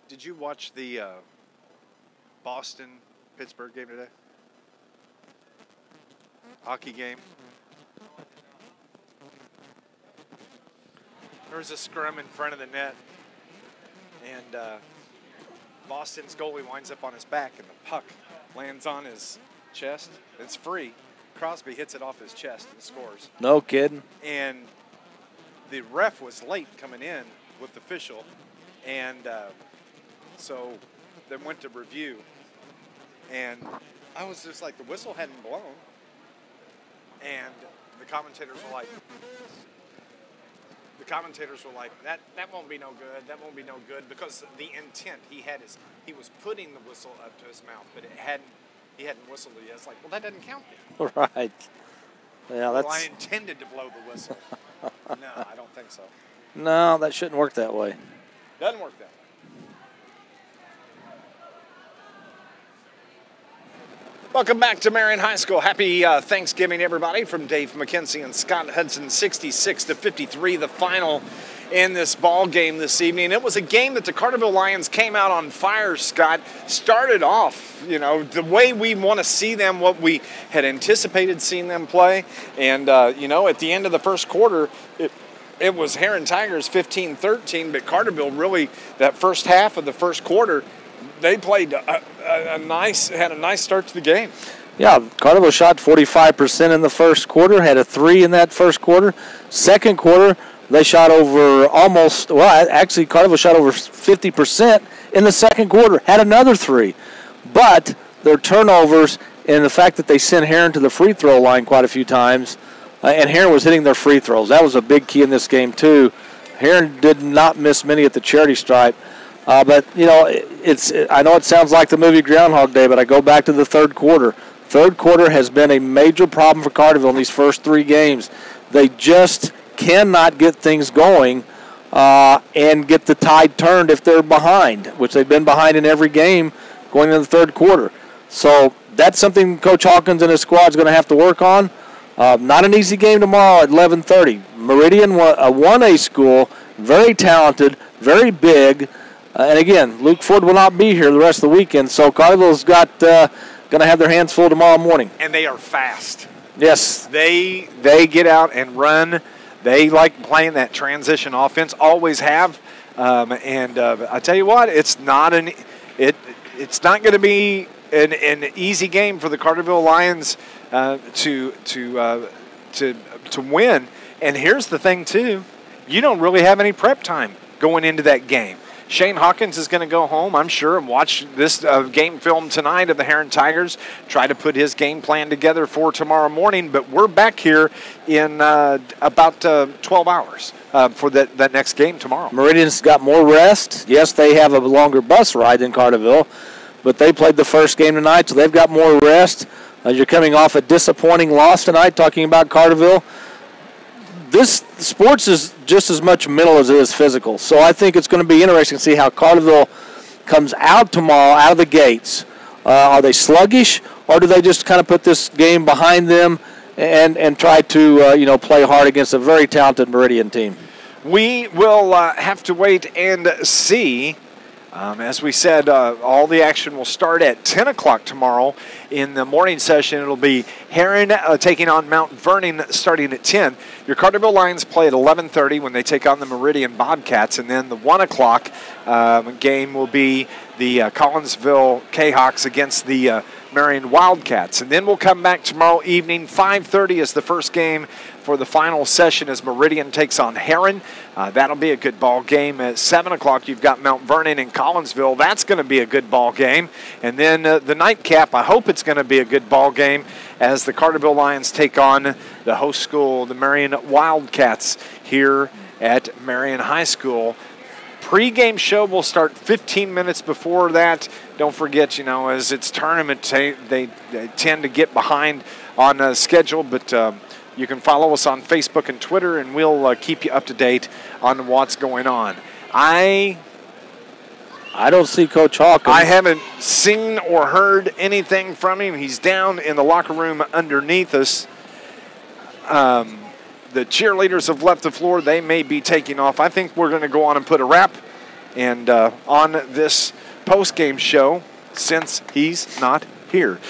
Did you watch the Boston-Pittsburgh game today? Hockey game? There was a scrum in front of the net, and Boston's goalie winds up on his back, and the puck lands on his chest. It's free. Crosby hits it off his chest and scores. No kidding. And the ref was late coming in with the official, and so they went to review, and I was just like, the whistle hadn't blown, and the commentators were like, that won't be no good, that won't be no good, because the intent he was putting the whistle up to his mouth, but he hadn't whistled it yet. It's like, well, that doesn't count then. Right. Yeah, well, I intended to blow the whistle. No, I don't think so. No, that shouldn't work that way. Doesn't work that way. Welcome back to Marion High School. Happy Thanksgiving, everybody, from Dave McKenzie and Scott Hudson. 66-53, the final in this ball game this evening. It was a game that the Carterville Lions came out on fire, Scott. Started off, the way we want to see them, what we had anticipated seeing them play. And, at the end of the first quarter, it was Herrin Tigers 15-13, but Carterville really, that first half of the first quarter, they played had a nice start to the game. Yeah, Carterville shot 45% in the first quarter, had a 3 in that first quarter. Second quarter, they shot over Carterville shot over 50% in the second quarter, had another 3. But their turnovers and the fact that they sent Herrin to the free throw line quite a few times, and Herrin was hitting their free throws. That was a big key in this game, too. Herrin did not miss many at the charity stripe. But, I know it sounds like the movie Groundhog Day, but I go back to the third quarter. Third quarter has been a major problem for Carterville in these first 3 games. They just cannot get things going and get the tide turned if they're behind, which they've been behind in every game going into the third quarter. So that's something Coach Hawkins and his squad is going to have to work on. Not an easy game tomorrow at 11:30. Meridian, a 1A school, very talented, very big. And again, Luke Ford will not be here the rest of the weekend, so Carterville's going to have their hands full tomorrow morning. And they are fast. Yes. They get out and run. They like playing that transition offense, always have. I tell you what, it's not going to be an easy game for the Carterville Lions to win. And here's the thing too, you don't really have any prep time going into that game. Shane Hawkins is going to go home, I'm sure, and watch this game film tonight of the Herrin Tigers, try to put his game plan together for tomorrow morning. But we're back here in about 12 hours. for that next game tomorrow. Meridian's got more rest. Yes, they have a longer bus ride than Carterville, but they played the first game tonight, so they've got more rest. You're coming off a disappointing loss tonight, talking about Carterville. This sports is just as much mental as it is physical, so I think it's going to be interesting to see how Carterville comes out tomorrow, out of the gates. Are they sluggish, or do they just kind of put this game behind them and try to play hard against a very talented Meridian team? We will have to wait and see. As we said, all the action will start at 10 o'clock tomorrow. In the morning session, it'll be Herrin taking on Mount Vernon starting at 10. Your Carterville Lions play at 11:30 when they take on the Meridian Bobcats. And then the 1 o'clock game will be the Collinsville K-Hawks against the Marion Wildcats. And then we'll come back tomorrow evening. 5:30 is the first game for the final session as Meridian takes on Herrin. That'll be a good ball game. At 7 o'clock, you've got Mount Vernon and Collinsville. That's going to be a good ball game. And then the nightcap, I hope it's going to be a good ball game as the Carterville Lions take on the host school, the Marion Wildcats, here at Marion High School. Pre-game show will start 15 minutes before that. Don't forget, as it's tournament, they tend to get behind on schedule, but you can follow us on Facebook and Twitter, and we'll keep you up to date on what's going on. I don't see Coach Hawkins. I haven't seen or heard anything from him. He's down in the locker room underneath us. The cheerleaders have left the floor. They may be taking off. I think we're going to go on and put a wrap on this post-game show since he's not here.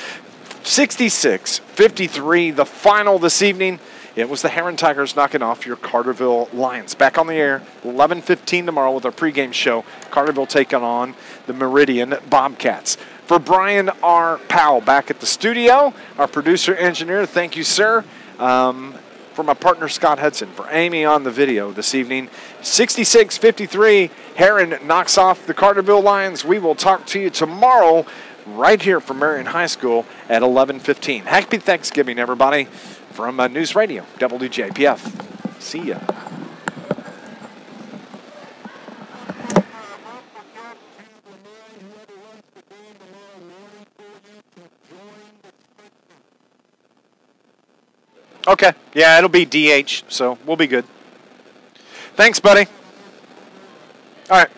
66-53, the final this evening. It was the Herrin Tigers knocking off your Carterville Lions. Back on the air, 11:15 tomorrow with our pregame show. Carterville taking on the Meridian Bobcats. For Brian R. Powell back at the studio, our producer-engineer, thank you, sir. For my partner, Scott Hudson, for Amy on the video this evening. 66-53, Herrin knocks off the Carterville Lions. We will talk to you tomorrow right here from Marion High School at 11:15. Happy Thanksgiving, everybody, from News Radio WJPF. See ya. Okay, yeah, it'll be DH, so we'll be good. Thanks, buddy. All right.